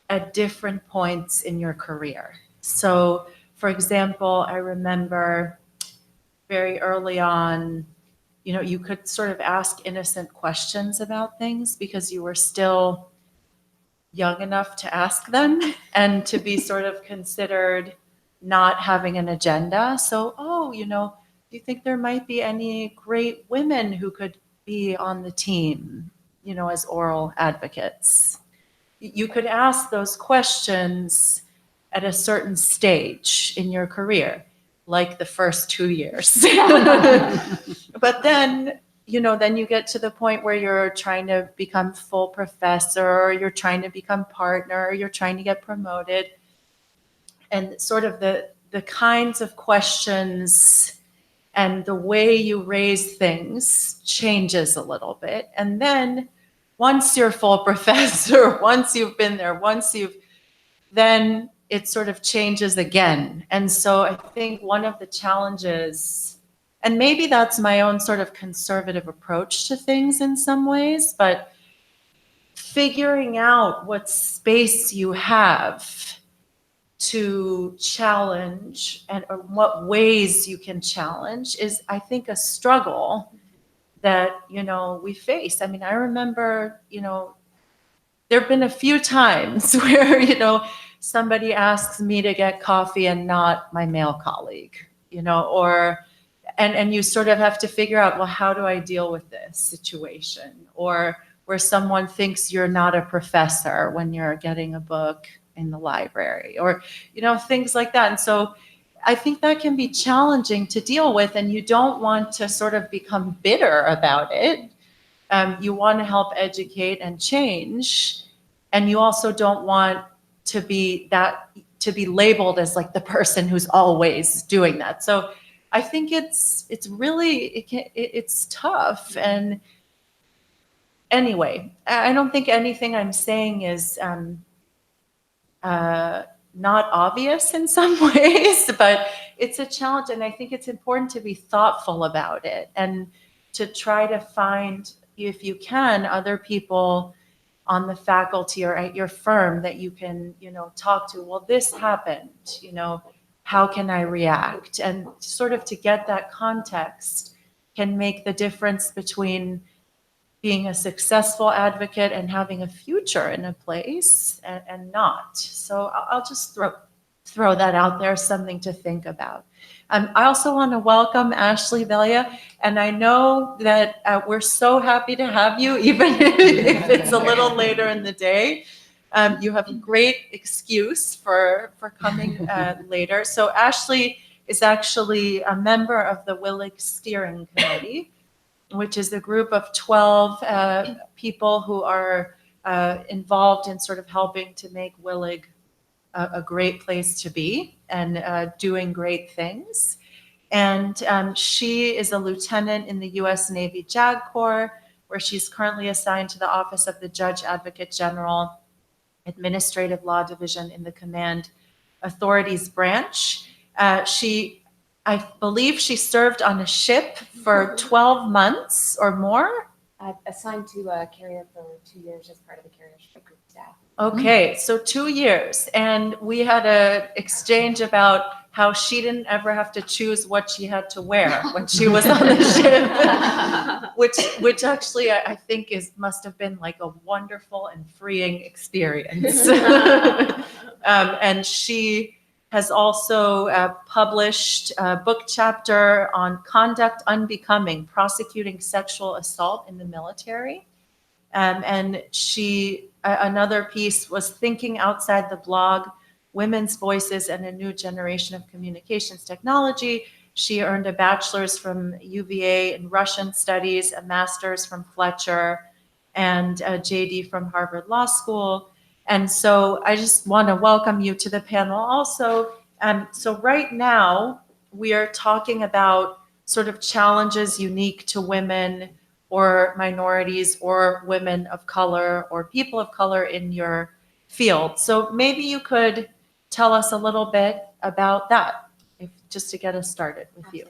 at different points in your career. So, for example, I remember very early on, you know, you could sort of ask innocent questions about things because you were still young enough to ask them and to be sort of considered not having an agenda. So, oh, you know, do you think there might be any great women who could be on the team, you know, as oral advocates? You could ask those questions at a certain stage in your career, like the first 2 years. But then, you know, then you get to the point where you're trying to become full professor, or you're trying to become partner, or you're trying to get promoted. And sort of the kinds of questions and the way you raise things changes a little bit. And then once you're full professor, once you've been there, then it sort of changes again. And so I think one of the challenges, and maybe that's my own sort of conservative approach to things in some ways, but figuring out what space you have to challenge and what ways you can challenge is, I think, a struggle that, you know, we face. I mean, I remember, you know, there have been a few times where, you know, somebody asks me to get coffee and not my male colleague, or and you sort of have to figure out, well, how do I deal with this situation? Or where someone thinks you're not a professor when you're getting a book in the library, or things like that. And so I think that can be challenging to deal with, and you don't want to sort of become bitter about it. You want to help educate and change, and you also don't want to be labeled as like the person who's always doing that. So I think it's tough. And anyway, I don't think anything I'm saying is not obvious in some ways, but it's a challenge, and I think it's important to be thoughtful about it and to try to find, if you can, other people on the faculty or at your firm that you can, talk to. Well, this happened, how can I react? And sort of to get that context can make the difference between being a successful advocate and having a future in a place and not. So I'll just throw that out there, something to think about. I also want to welcome Ashley Belyea, and I know that we're so happy to have you, even if it's a little later in the day. You have a great excuse for coming later. So Ashley is actually a member of the WILIG steering committee, which is a group of 12 people who are involved in sort of helping to make WILIG a great place to be and doing great things. And she is a lieutenant in the U.S. Navy JAG Corps, where she's currently assigned to the Office of the Judge Advocate General, Administrative Law Division in the Command Authorities Branch. I believe she served on a ship for 12 months or more. Assigned to a carrier for 2 years as part of the carrier ship group staff. Okay, so 2 years. And we had an exchange about how she didn't ever have to choose what she had to wear when she was on the ship, which actually I think must have been like a wonderful and freeing experience. And she has also published a book chapter on conduct unbecoming, prosecuting sexual assault in the military. And another piece was Thinking Outside the Blog, Women's Voices and a New Generation of Communications Technology. She earned a bachelor's from UVA in Russian Studies, a master's from Fletcher, and a JD from Harvard Law School. And so I just want to welcome you to the panel also. So right now we are talking about sort of challenges unique to women or minorities or women of color or people of color in your field. So maybe you could tell us a little bit about that, just to get us started with you.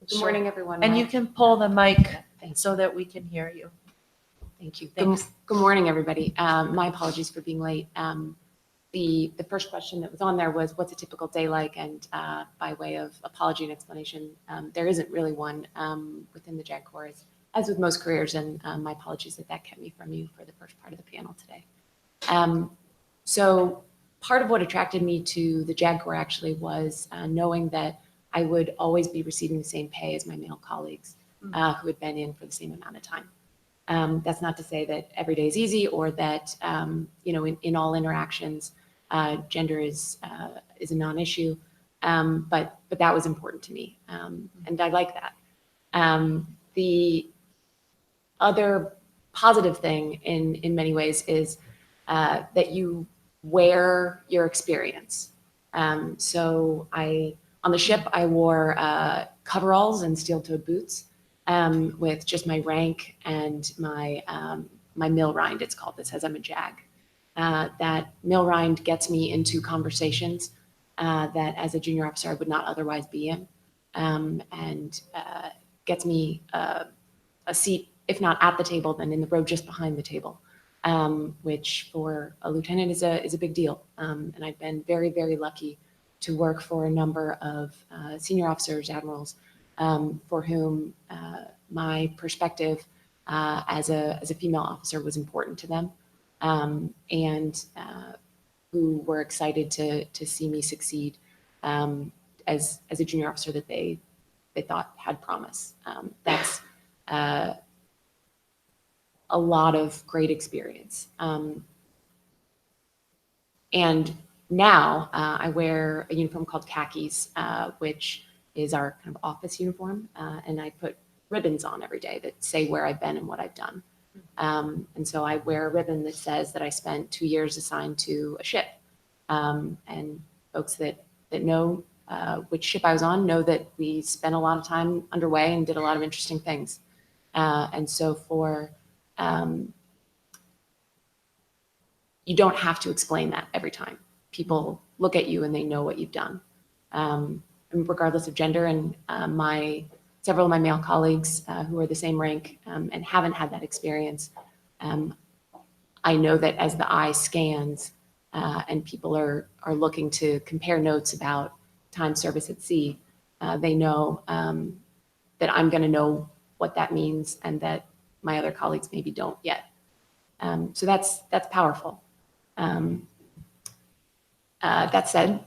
Good morning, everyone. And you can pull the mic so that we can hear you. Thank you. Thanks. Good morning, everybody. My apologies for being late. The first question that was on there was, what's a typical day like? And by way of apology and explanation, there isn't really one within the JAG Corps, as with most careers, and my apologies that kept me from you for the first part of the panel today. So part of what attracted me to the JAG Corps actually was knowing that I would always be receiving the same pay as my male colleagues who had been in for the same amount of time. That's not to say that every day is easy or that, in all interactions, gender is a non-issue, but that was important to me, and I like that. The other positive thing in many ways is that you wear your experience. So on the ship, I wore coveralls and steel-toed boots with just my rank and my mill rind, it's called. It says I'm a JAG. That mill rind gets me into conversations that as a junior officer I would not otherwise be in, and gets me a seat, if not at the table, then in the row just behind the table, which for a lieutenant is a big deal. And I've been very, very lucky to work for a number of senior officers, admirals, for whom my perspective as a female officer was important to them. And who were excited to see me succeed as a junior officer that they thought had promise. That's a lot of great experience. And now I wear a uniform called khakis, which is our kind of office uniform, and I put ribbons on every day that say where I've been and what I've done. And so I wear a ribbon that says that I spent 2 years assigned to a ship. And folks that know which ship I was on know that we spent a lot of time underway and did a lot of interesting things. And so you don't have to explain that every time. People look at you and they know what you've done. And regardless of gender, and several of my male colleagues who are the same rank and haven't had that experience, I know that as the eye scans and people are looking to compare notes about time service at sea, they know that I'm going to know what that means and that my other colleagues maybe don't yet. So that's powerful. That said,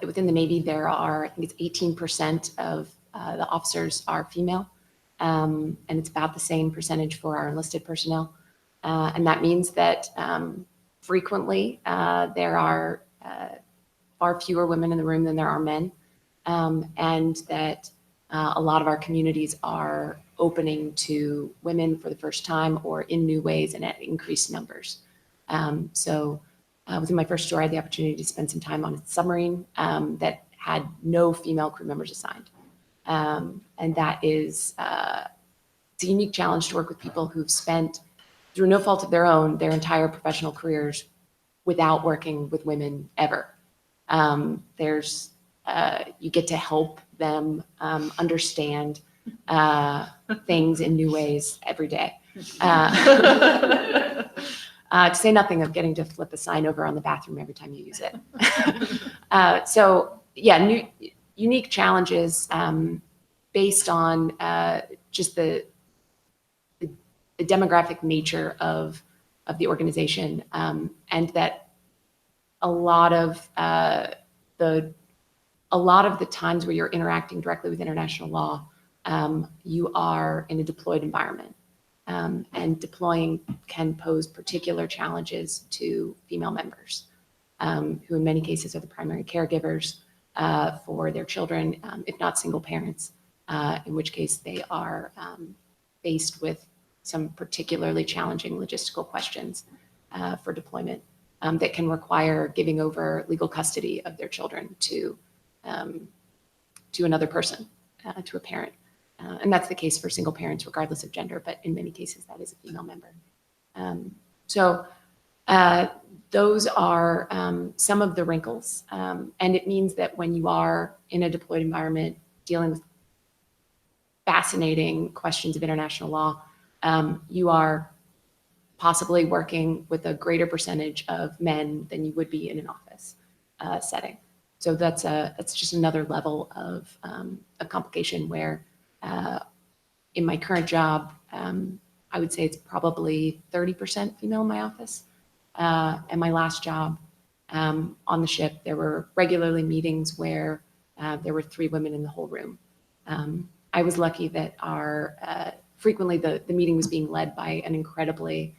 within the Navy, there are, I think it's 18% of the officers are female, and it's about the same percentage for our enlisted personnel. And that means that frequently there are far fewer women in the room than there are men, and that a lot of our communities are opening to women for the first time or in new ways and at increased numbers. So within my first tour, I had the opportunity to spend some time on a submarine that had no female crew members assigned. And that is it's a unique challenge to work with people who've spent, through no fault of their own, their entire professional careers without working with women ever. You get to help them understand things in new ways every day. To say nothing of getting to flip a sign over on the bathroom every time you use it. So yeah, unique challenges based on just the demographic nature of the organization, and that a lot of the times where you're interacting directly with international law, you are in a deployed environment. And deploying can pose particular challenges to female members, who in many cases are the primary caregivers for their children, if not single parents, in which case they are faced with some particularly challenging logistical questions for deployment that can require giving over legal custody of their children to another person, to a parent. And that's the case for single parents, regardless of gender, but in many cases that is a female member. So those are some of the wrinkles. And it means that when you are in a deployed environment dealing with fascinating questions of international law, you are possibly working with a greater percentage of men than you would be in an office setting. So that's just another level of a complication where in my current job, I would say it's probably 30% female in my office. And my last job on the ship, there were regularly meetings where there were 3 women in the whole room. I was lucky that frequently the meeting was being led by an incredibly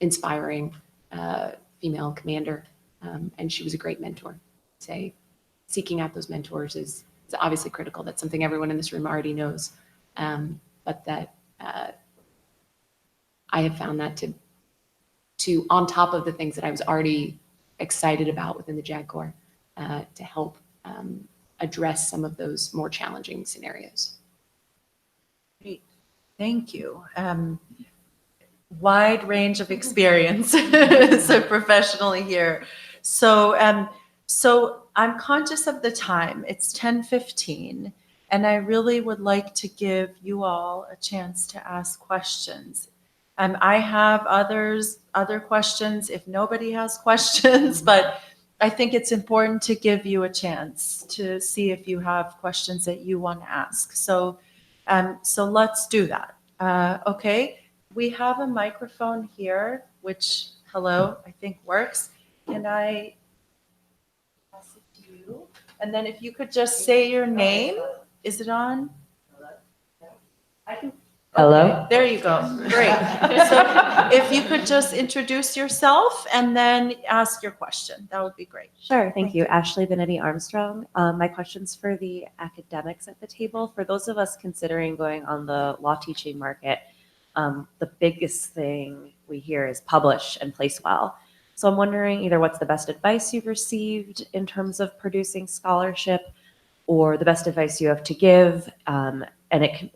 inspiring female commander, and she was a great mentor. Seeking out those mentors is obviously critical. That's something everyone in this room already knows, but that I have found that to on top of the things that I was already excited about within the JAG Corps, to help address some of those more challenging scenarios. Great, thank you. Wide range of experience so professionally here. So I'm conscious of the time. It's 10:15, and I really would like to give you all a chance to ask questions. I have other questions if nobody has questions, but I think it's important to give you a chance to see if you have questions that you want to ask. So let's do that. Okay, we have a microphone here, which, hello, I think works. can I pass it to you? And then if you could just say your name. Is it on? I can. Hello? Okay, there you go. Great. So if you could just introduce yourself and then ask your question, that would be great. Sure, thank you. Ashley Benetti Armstrong. My question's for the academics at the table. For those of us considering going on the law teaching market, the biggest thing we hear is publish and place well. So I'm wondering either what's the best advice you've received in terms of producing scholarship, or the best advice you have to give. And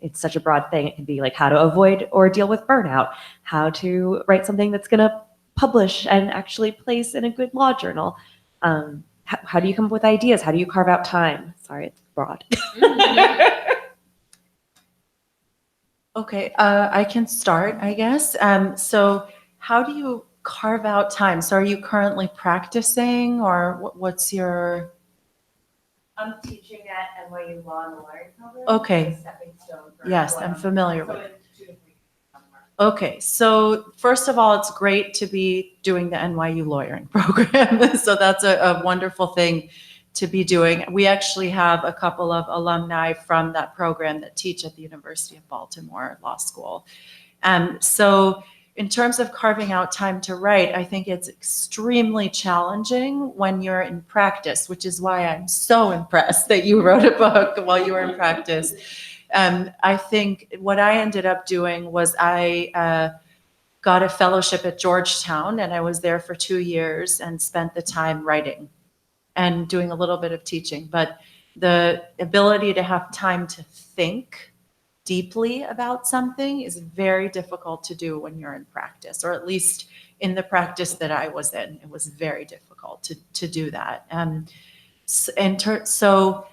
it's such a broad thing. It can be like how to avoid or deal with burnout, how to write something that's going to publish and actually place in a good law journal. How do you come up with ideas? How do you carve out time? Sorry, it's broad. Okay, I can start, I guess. So how do you carve out time? So are you currently practicing, or what's your... I'm teaching at NYU Law and the Lawyering Program. Okay. Stepping stone for Yes, what I'm familiar with it. in 2 to 3 months. Okay, so first of all, it's great to be doing the NYU lawyering program. So that's a wonderful thing to be doing. We actually have a couple of alumni from that program that teach at the University of Baltimore Law School. So in terms of carving out time to write, I think it's extremely challenging when you're in practice, which is why I'm so impressed that you wrote a book while you were in practice. I think what I ended up doing was I got a fellowship at Georgetown, and I was there for 2 years and spent the time writing and doing a little bit of teaching. But the ability to have time to think deeply about something is very difficult to do when you're in practice, or at least in the practice that I was in, it was very difficult to do that. So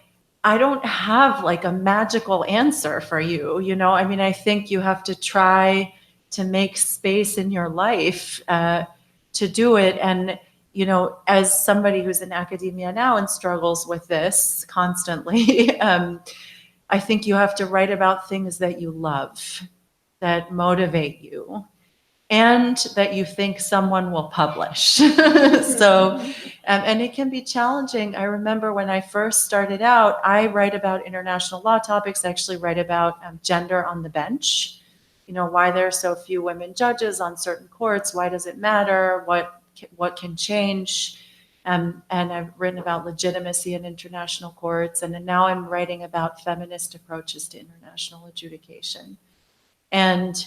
I don't have like a magical answer for you, you know, I mean, I think you have to try to make space in your life to do it. And, you know, as somebody who's in academia now and struggles with this constantly, I think you have to write about things that you love, that motivate you, and that you think someone will publish. So, and it can be challenging. I remember when I first started out, I write about international law topics. I actually write about gender on the bench. You know, why there are so few women judges on certain courts. Why does it matter? What can change? And I've written about legitimacy in international courts. And then now I'm writing about feminist approaches to international adjudication. And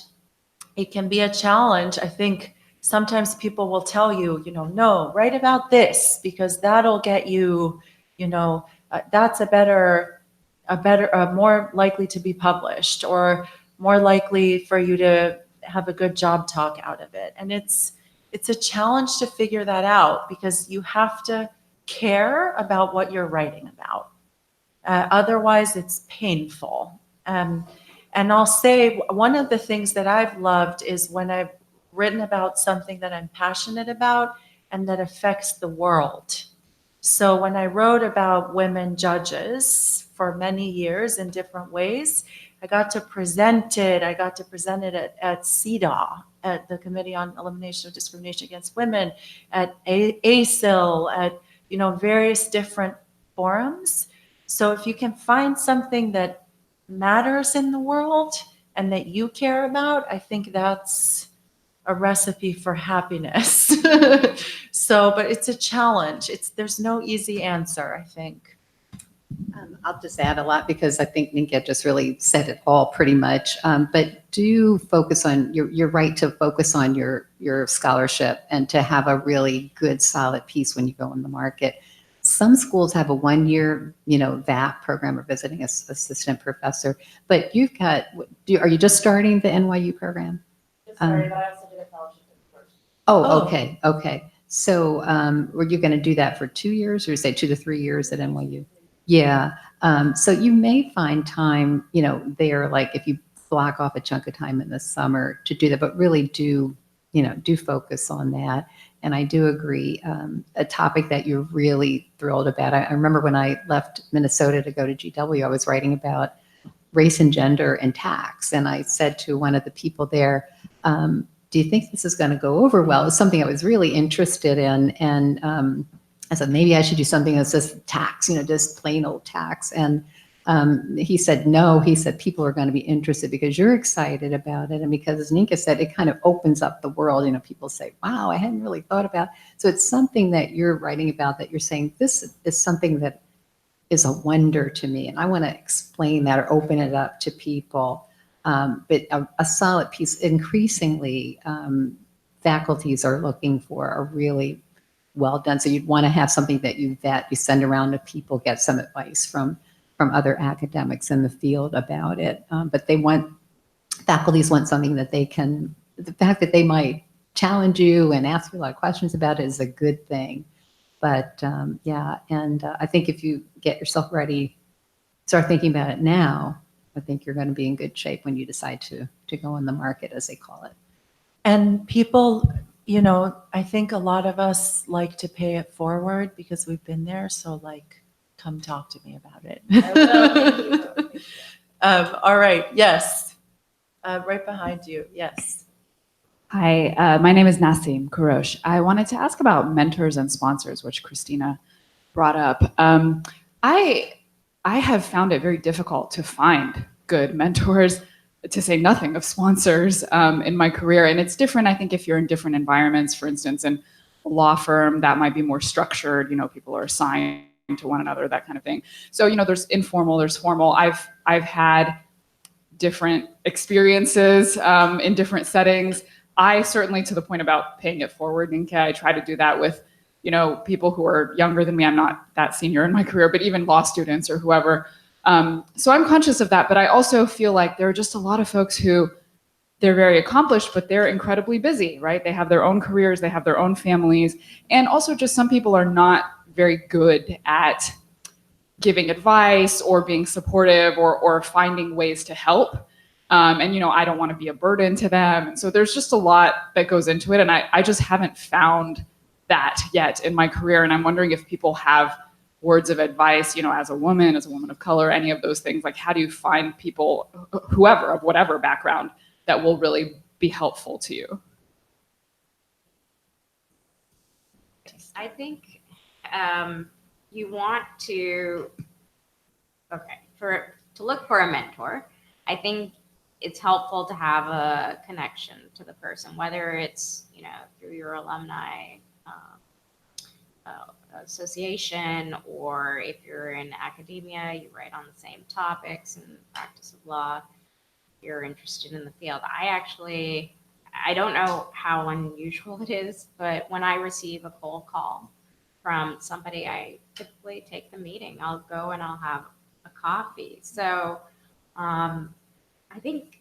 it can be a challenge. I think sometimes people will tell you, you know, no, write about this because that'll get you, you know, that's more likely to be published, or more likely for you to have a good job talk out of it. And it's a challenge to figure that out, because you have to care about what you're writing about. Otherwise, it's painful. And I'll say one of the things that I've loved is when I've written about something that I'm passionate about and that affects the world. So when I wrote about women judges for many years in different ways, I got to present it. I got to present it at CEDAW, at the Committee on Elimination of Discrimination Against Women, at ACIL, at, you know, various different forums. So if you can find something that matters in the world and that you care about, I think that's a recipe for happiness. So, but it's a challenge. There's no easy answer, I think. I'll just add a lot because I think Nienke just really said it all pretty much. But do focus on, you're right to focus on your scholarship and to have a really good, solid piece when you go in the market. Some schools have a 1-year, you know, VAP program, or visiting assistant professor. But you've got, are you just starting the NYU program? Just sorry, but I also did a fellowship in first. Oh, okay, okay. So were you going to do that for 2 years, or say 2 to 3 years at NYU? Yeah. So you may find time, you know, there, like if you block off a chunk of time in the summer to do that, but really do focus on that. And I do agree, a topic that you're really thrilled about. I remember when I left Minnesota to go to GW, I was writing about race and gender and tax. And I said to one of the people there, do you think this is going to go over well? It's something I was really interested in. And I said, maybe I should do something that's just tax, just plain old tax. And he said, no, he said, people are going to be interested because you're excited about it. And because, as Nienke said, it kind of opens up the world. People say, wow, I hadn't really thought about. So it's something that you're writing about, that you're saying, this is something that is a wonder to me. And I want to explain that or open it up to people. But a solid piece, increasingly, faculties are looking for a really well done. So you'd want to have something that you send around to people, get some advice from other academics in the field about it. But faculties want something that they can, the fact that they might challenge you and ask you a lot of questions about it is a good thing. But yeah, and I think if you get yourself ready, start thinking about it now, I think you're going to be in good shape when you decide to go on the market, as they call it. And people, I think a lot of us like to pay it forward because we've been there. So come talk to me about it. All right. Yes. Right behind you. Yes. Hi, my name is Nassim Kurosh. I wanted to ask about mentors and sponsors, which Christina brought up. I have found it very difficult to find good mentors, to say nothing of sponsors, in my career. And it's different, I think, if you're in different environments. For instance, in a law firm, that might be more structured. People are assigned to one another, that kind of thing. So, there's informal, there's formal. I've had different experiences in different settings. I certainly, to the point about paying it forward, Nienke, I try to do that with, people who are younger than me. I'm not that senior in my career, but even law students or whoever. So I'm conscious of that, but I also feel like there are just a lot of folks who they're very accomplished, but they're incredibly busy, right? They have their own careers, they have their own families. And also just some people are not very good at giving advice or being supportive or finding ways to help. And, I don't want to be a burden to them. And so there's just a lot that goes into it. And I just haven't found that yet in my career. And I'm wondering if people have words of advice, as a woman of color, any of those things, how do you find people, whoever, of whatever background, that will really be helpful to you? I think you want to, to look for a mentor, I think it's helpful to have a connection to the person, whether it's, through your alumni association, or if you're in academia, you write on the same topics in the practice of law, you're interested in the field. I don't know how unusual it is, but when I receive a cold call from somebody, I typically take the meeting. I'll go and I'll have a coffee. So I think,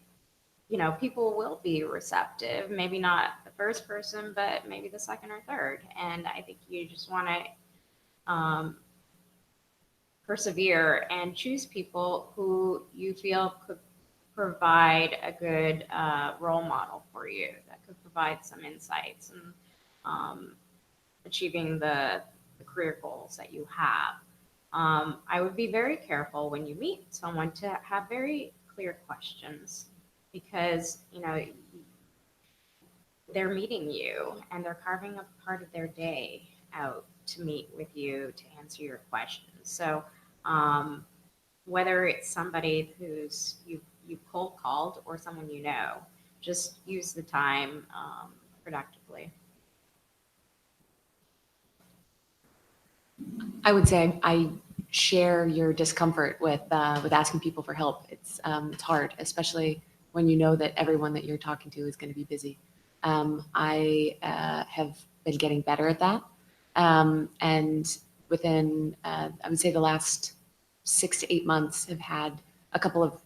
people will be receptive, maybe not the first person, but maybe the second or third. And I think you just want to persevere and choose people who you feel could provide a good role model for you, that could provide some insights and achieving the career goals that you have. I would be very careful when you meet someone to have very clear questions, because they're meeting you and they're carving a part of their day out to meet with you to answer your questions. So whether it's somebody who's you cold called or someone just use the time productively. I would say I share your discomfort with asking people for help. It's hard, especially when you know that everyone that you're talking to is going to be busy. I have been getting better at that, and within I would say the last 6 to 8 months, have had a couple of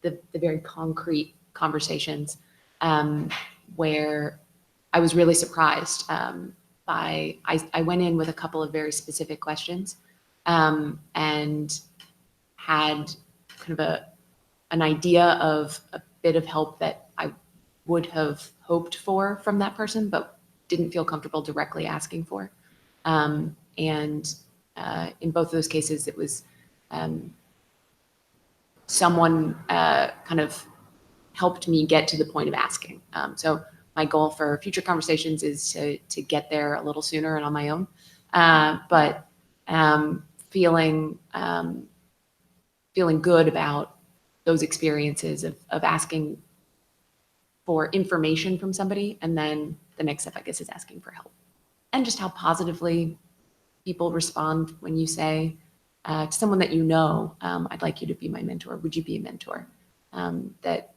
the very concrete conversations where I was really surprised. I went in with a couple of very specific questions and had kind of an idea of a bit of help that I would have hoped for from that person, but didn't feel comfortable directly asking for. And in both of those cases, it was someone kind of helped me get to the point of asking. So my goal for future conversations is to get there a little sooner and on my own. But feeling good about those experiences of asking for information from somebody, and then the next step, I guess, is asking for help. And just how positively people respond when you say to someone that you know, I'd like you to be my mentor. Would you be a mentor? That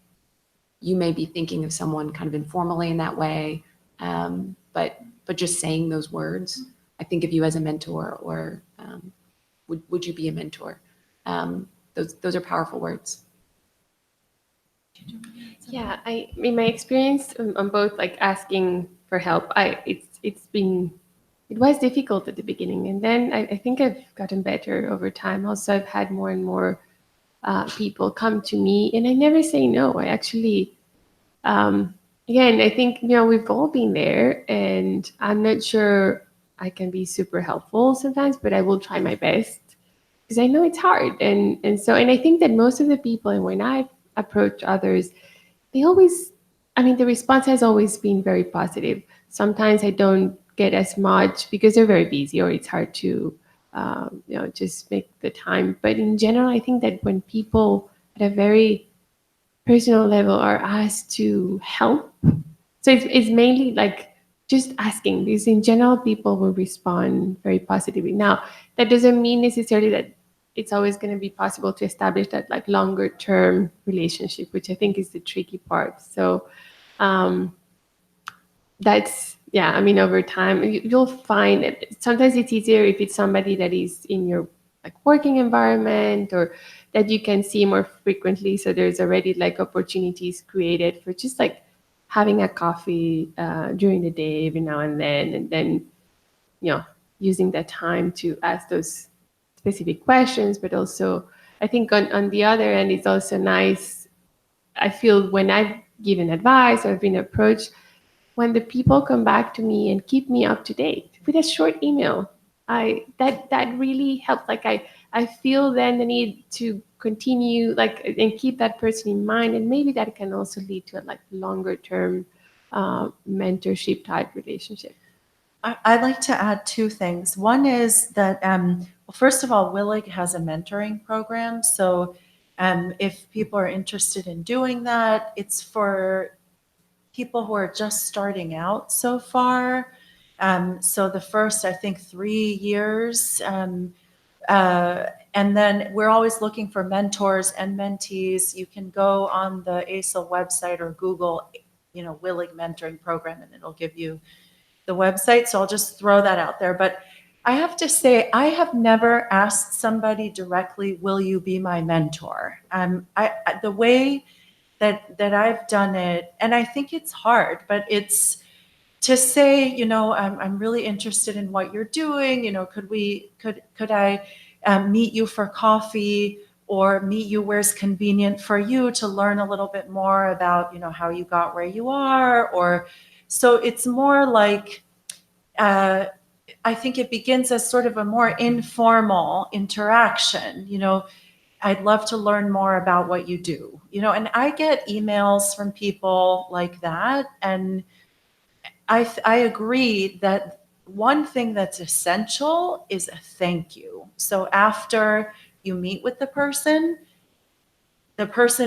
you may be thinking of someone kind of informally in that way, but just saying those words, I think of you as a mentor, or would you be a mentor? Those are powerful words. Yeah, in my experience on both like asking for help, it was difficult at the beginning, and then I think I've gotten better over time. Also, I've had more and more people come to me, and I never say no. I actually, again, I think we've all been there, and I'm not sure I can be super helpful sometimes, but I will try my best because I know it's hard, and I think that most of the people, and when I approach others, they always, the response has always been very positive. Sometimes I don't get as much because they're very busy or it's hard to, just make the time. But in general, I think that when people at a very personal level are asked to help, so it's mainly like just asking, because in general, people will respond very positively. Now, that doesn't mean necessarily that it's always going to be possible to establish that like longer term relationship, which I think is the tricky part. So that's, over time, you'll find it. Sometimes it's easier if it's somebody that is in your like working environment or that you can see more frequently. So there's already like opportunities created for just like having a coffee during the day every now and then using that time to ask those specific questions. But also I think on the other end, it's also nice, I feel, when I've given advice or I've been approached, when the people come back to me and keep me up to date with a short email, that really helps. Like I feel then the need to continue and keep that person in mind, and maybe that can also lead to a like longer term mentorship type relationship. I'd like to add two things. One is that, well, first of all, WILIG has a mentoring program. So if people are interested in doing that, it's for people who are just starting out so far. So the first, I think, 3 years. And then we're always looking for mentors and mentees. You can go on the ASIL website or Google, WILIG mentoring program, and it'll give you the website. So I'll just throw that out there. But I have to say, I have never asked somebody directly, will you be my mentor? The way that I've done it, and I think it's hard, but it's to say, I'm really interested in what you're doing. Could I meet you for coffee or meet you where's convenient for you to learn a little bit more about, how you got where you are? Or so it's more like, I think it begins as sort of a more informal interaction. I'd love to learn more about what you do, and I get emails from people like that. And I agree that one thing that's essential is a thank you. So after you meet with the person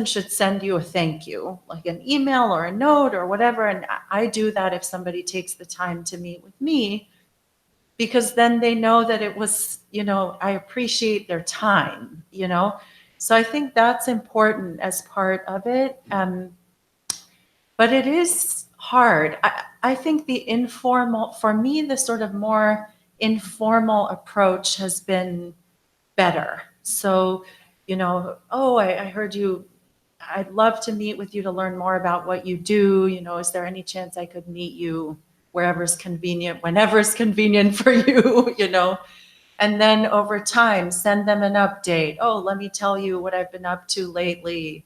should send you a thank you, like an email or a note or whatever. And I do that if somebody takes the time to meet with me, because then they know that it was, I appreciate their time, So I think that's important as part of it. But it is hard. I think for me, the sort of more informal approach has been better. So, I heard you, I'd love to meet with you to learn more about what you do. Is there any chance I could meet you wherever's convenient, whenever's convenient for you, And then over time, send them an update. Oh, let me tell you what I've been up to lately.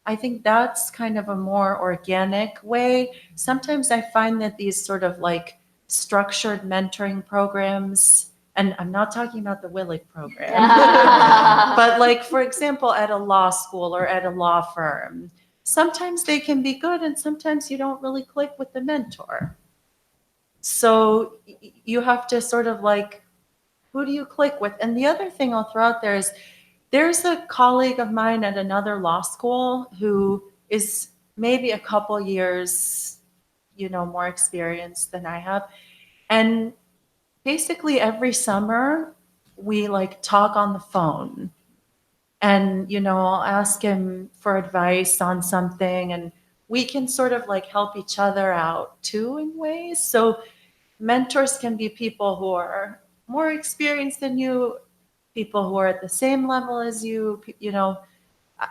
I think that's kind of a more organic way. Sometimes I find that these sort of like structured mentoring programs, and I'm not talking about the WILIG program, but like, for example, at a law school or at a law firm, sometimes they can be good and sometimes you don't really click with the mentor. So you have to sort of like, who do you click with? And the other thing I'll throw out there is there's a colleague of mine at another law school who is maybe a couple years, more experienced than I have. And basically every summer we like talk on the phone and, I'll ask him for advice on something and we can sort of like help each other out too in ways. So mentors can be people who are more experienced than you, people who are at the same level as you,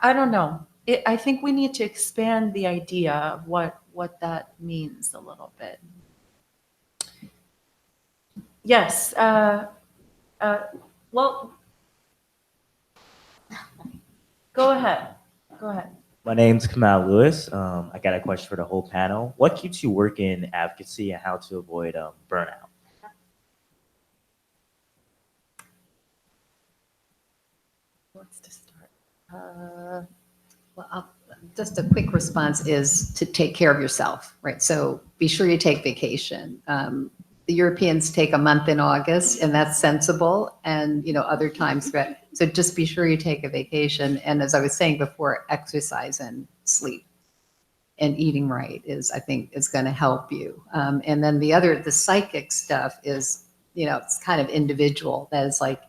I don't know. I think we need to expand the idea of what that means a little bit. Yes. Well, go ahead. Go ahead. My name's Kamal Lewis. I got a question for the whole panel. What keeps you working in advocacy and how to avoid burnout? Who wants to start? Just a quick response is to take care of yourself, right? So be sure you take vacation. The Europeans take a month in August, and that's sensible. And other times, so just be sure you take a vacation. And as I was saying before, exercise and sleep and eating right I think is going to help you. And then the psychic stuff is, it's kind of individual. That is like,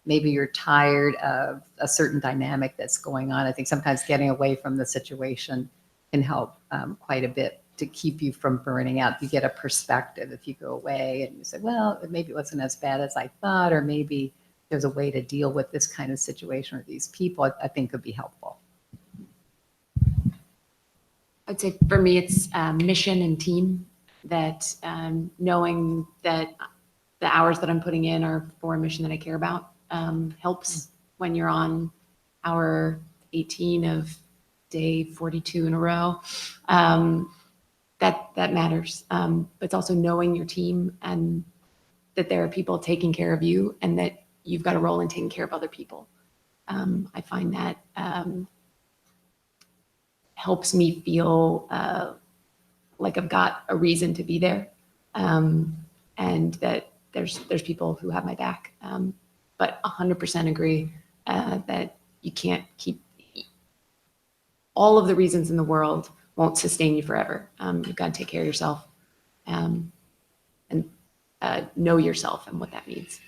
maybe you're tired of a certain dynamic that's going on. I think sometimes getting away from the situation can help quite a bit to keep you from burning out. You get a perspective if you go away and you say, well, maybe it wasn't as bad as I thought, or maybe there's a way to deal with this kind of situation or these people, I think could be helpful. I'd say for me, it's mission and team, that knowing that the hours that I'm putting in are for a mission that I care about helps when you're on hour 18 of day 42 in a row. That matters. But it's also knowing your team and that there are people taking care of you and that you've got a role in taking care of other people. I find that helps me feel like I've got a reason to be there, and that there's people who have my back. But 100% agree that you can't keep all of the reasons in the world won't sustain you forever. You've got to take care of yourself and know yourself and what that means.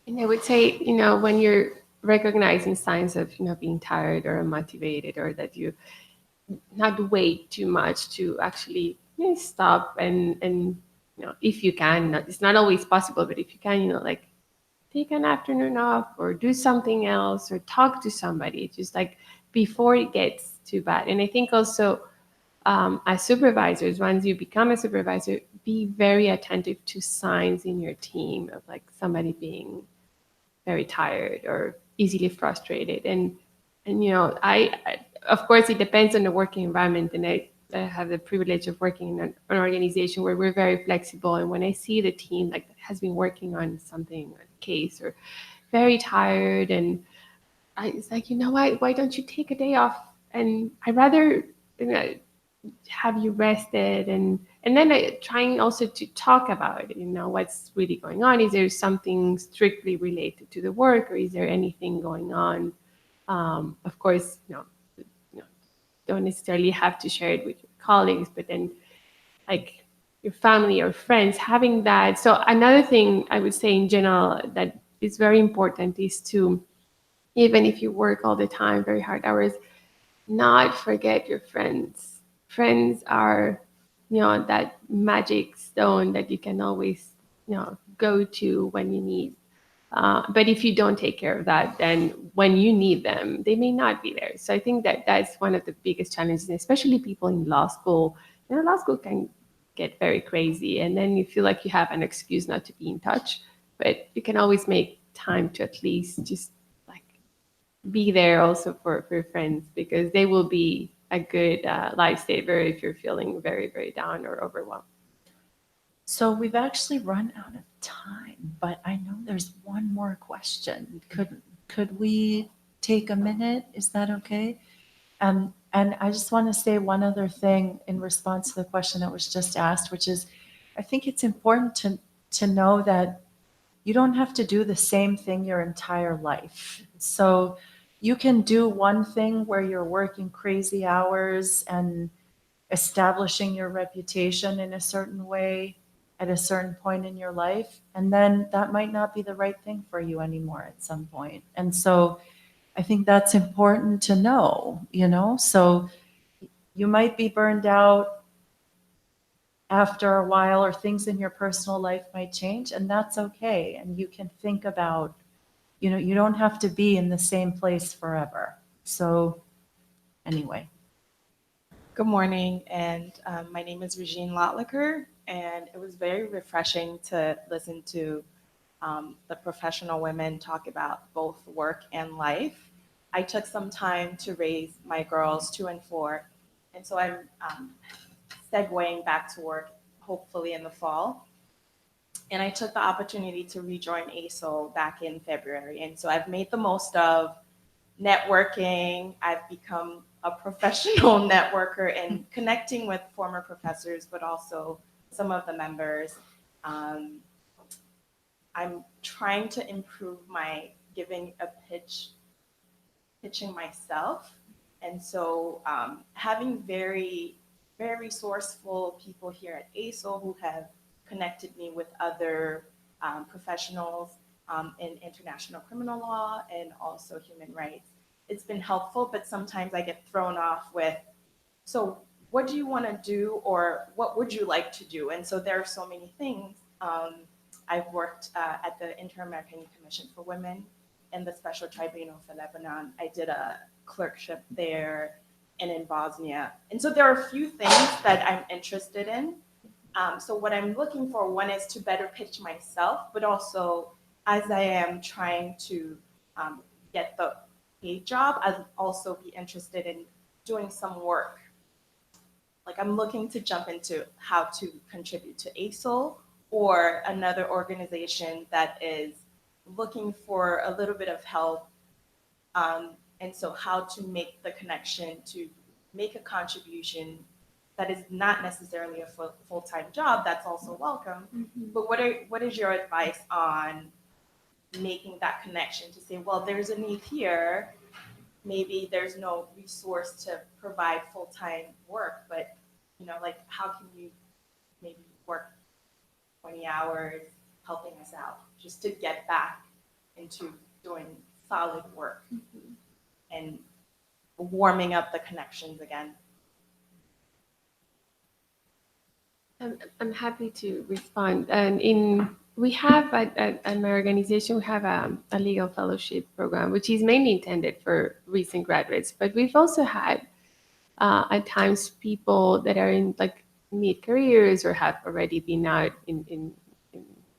And I would say, when you're recognizing signs of, being tired or unmotivated, or that you not wait too much to actually stop and if you can, it's not always possible, but if you can, like take an afternoon off or do something else or talk to somebody, just like before it gets too bad. And I think also as supervisors, once you become a supervisor, be very attentive to signs in your team of like somebody being very tired or easily frustrated. And I of course, it depends on the working environment. And I have the privilege of working in an organization where we're very flexible. And when I see the team like that has been working on something, a case, or very tired, and it's like, why don't you take a day off? And I'd rather have you rested, and then trying also to talk about what's really going on. Is there something strictly related to the work, or is there anything going on? Of course, don't necessarily have to share it with your colleagues, but then like your family or friends, having that. So another thing I would say in general that is very important is to, even if you work all the time, very hard hours, not forget your friends. Friends are, that magic stone that you can always, go to when you need. But if you don't take care of that, then when you need them, they may not be there. So I think that that's one of the biggest challenges, especially people in law school. Law school can get very crazy, and then you feel like you have an excuse not to be in touch. But you can always make time to at least just like be there also for your friends, because they will be a good lifesaver if you're feeling very, very down or overwhelmed. So we've actually run out of time, but I know there's one more question. Could we take a minute? Is that okay? And I just want to say one other thing in response to the question that was just asked, which is, I think it's important to know that you don't have to do the same thing your entire life. So you can do one thing where you're working crazy hours and establishing your reputation in a certain way at a certain point in your life, and then that might not be the right thing for you anymore at some point. And so I think that's important to know, so you might be burned out after a while, or things in your personal life might change, and that's okay. And you can think about, you don't have to be in the same place forever. So anyway. Good morning, and my name is Regine Lotlicker, and it was very refreshing to listen to the professional women talk about both work and life. I took some time to raise my girls 2 and 4, and so I'm segueing back to work hopefully in the fall. And I took the opportunity to rejoin ASO back in February, and so I've made the most of networking. I've become a professional networker and connecting with former professors, but also some of the members. I'm trying to improve my giving a pitching myself. And so having very, very resourceful people here at ASO who have connected me with other professionals in international criminal law and also human rights. It's been helpful, but sometimes I get thrown off with, so what do you want to do, or what would you like to do? And so there are so many things. I've worked at the Inter-American Commission for Women and the Special Tribunal for Lebanon. I did a clerkship there and in Bosnia. And so there are a few things that I'm interested in. So what I'm looking for, one is to better pitch myself, but also as I am trying to get the paid job, I'd also be interested in doing some work. Like I'm looking to jump into how to contribute to ASO or another organization that is looking for a little bit of help. And so how to make the connection to make a contribution that is not necessarily a full-time job, that's also welcome. Mm-hmm. But what is your advice on making that connection to say, well, there's a need here, maybe there's no resource to provide full-time work, but like how can you maybe work 20 hours helping us out just to get back into doing solid work and warming up the connections again? I'm happy to respond. And we have at my organization, we have a legal fellowship program, which is mainly intended for recent graduates. But we've also had at times people that are in like mid-careers or have already been out in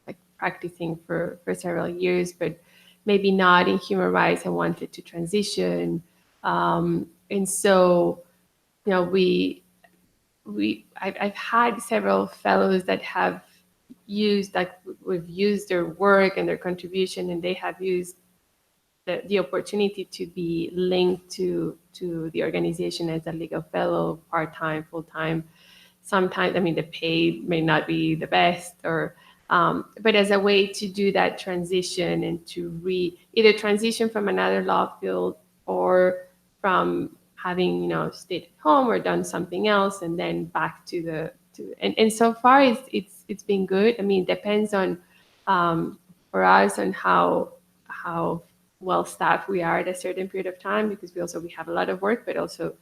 like practicing for several years, but maybe not in human rights and wanted to transition. And so, I've had several fellows that have used, like we've used their work and their contribution, and they have used the opportunity to be linked to the organization as a legal fellow, part-time, full-time. Sometimes, the pay may not be the best, or but as a way to do that transition and to either transition from another law field or from having stayed at home or done something else and then back to and so far it's been good. It depends on for us on how well staffed we are at a certain period of time, because we have a lot of work, but also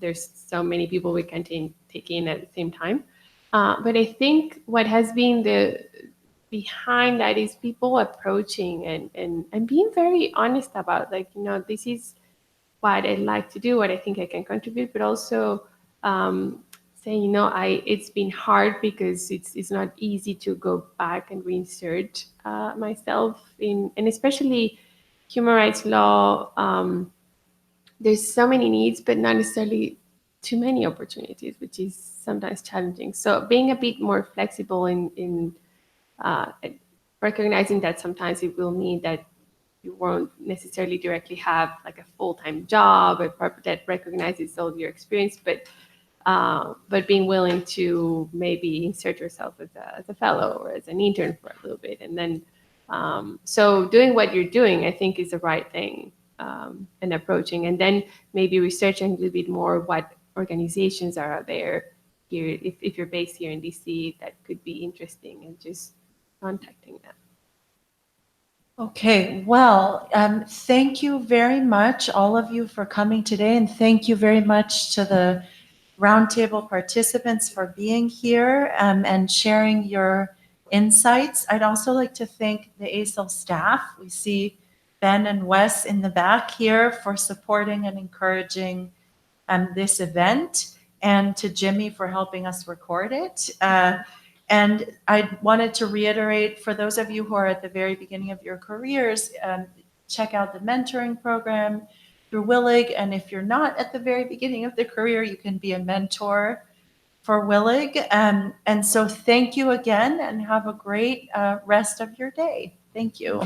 there's so many people we can take in at the same time. But I think what has been behind that is people approaching and being very honest about, like, this is what I'd like to do, what I think I can contribute, but also saying, it's been hard because it's not easy to go back and reinsert myself in, and especially human rights law. There's so many needs, but not necessarily too many opportunities, which is sometimes challenging. So being a bit more flexible in recognizing that sometimes it will mean that you won't necessarily directly have like a full-time job that recognizes all your experience, but being willing to maybe insert yourself as a fellow or as an intern for a little bit. And then, so doing what you're doing, I think, is the right thing, and approaching, and then maybe researching a little bit more what organizations are out there here, if you're based here in DC, that could be interesting, and just contacting them. Okay, well, thank you very much, all of you, for coming today, and thank you very much to the Roundtable participants for being here and sharing your insights. I'd also like to thank the ASIL staff. We see Ben and Wes in the back here for supporting and encouraging this event, and to Jimmy for helping us record it. And I wanted to reiterate, for those of you who are at the very beginning of your careers, check out the mentoring program through WILIG. And if you're not at the very beginning of the career, you can be a mentor for WILIG. And so thank you again, and have a great rest of your day. Thank you.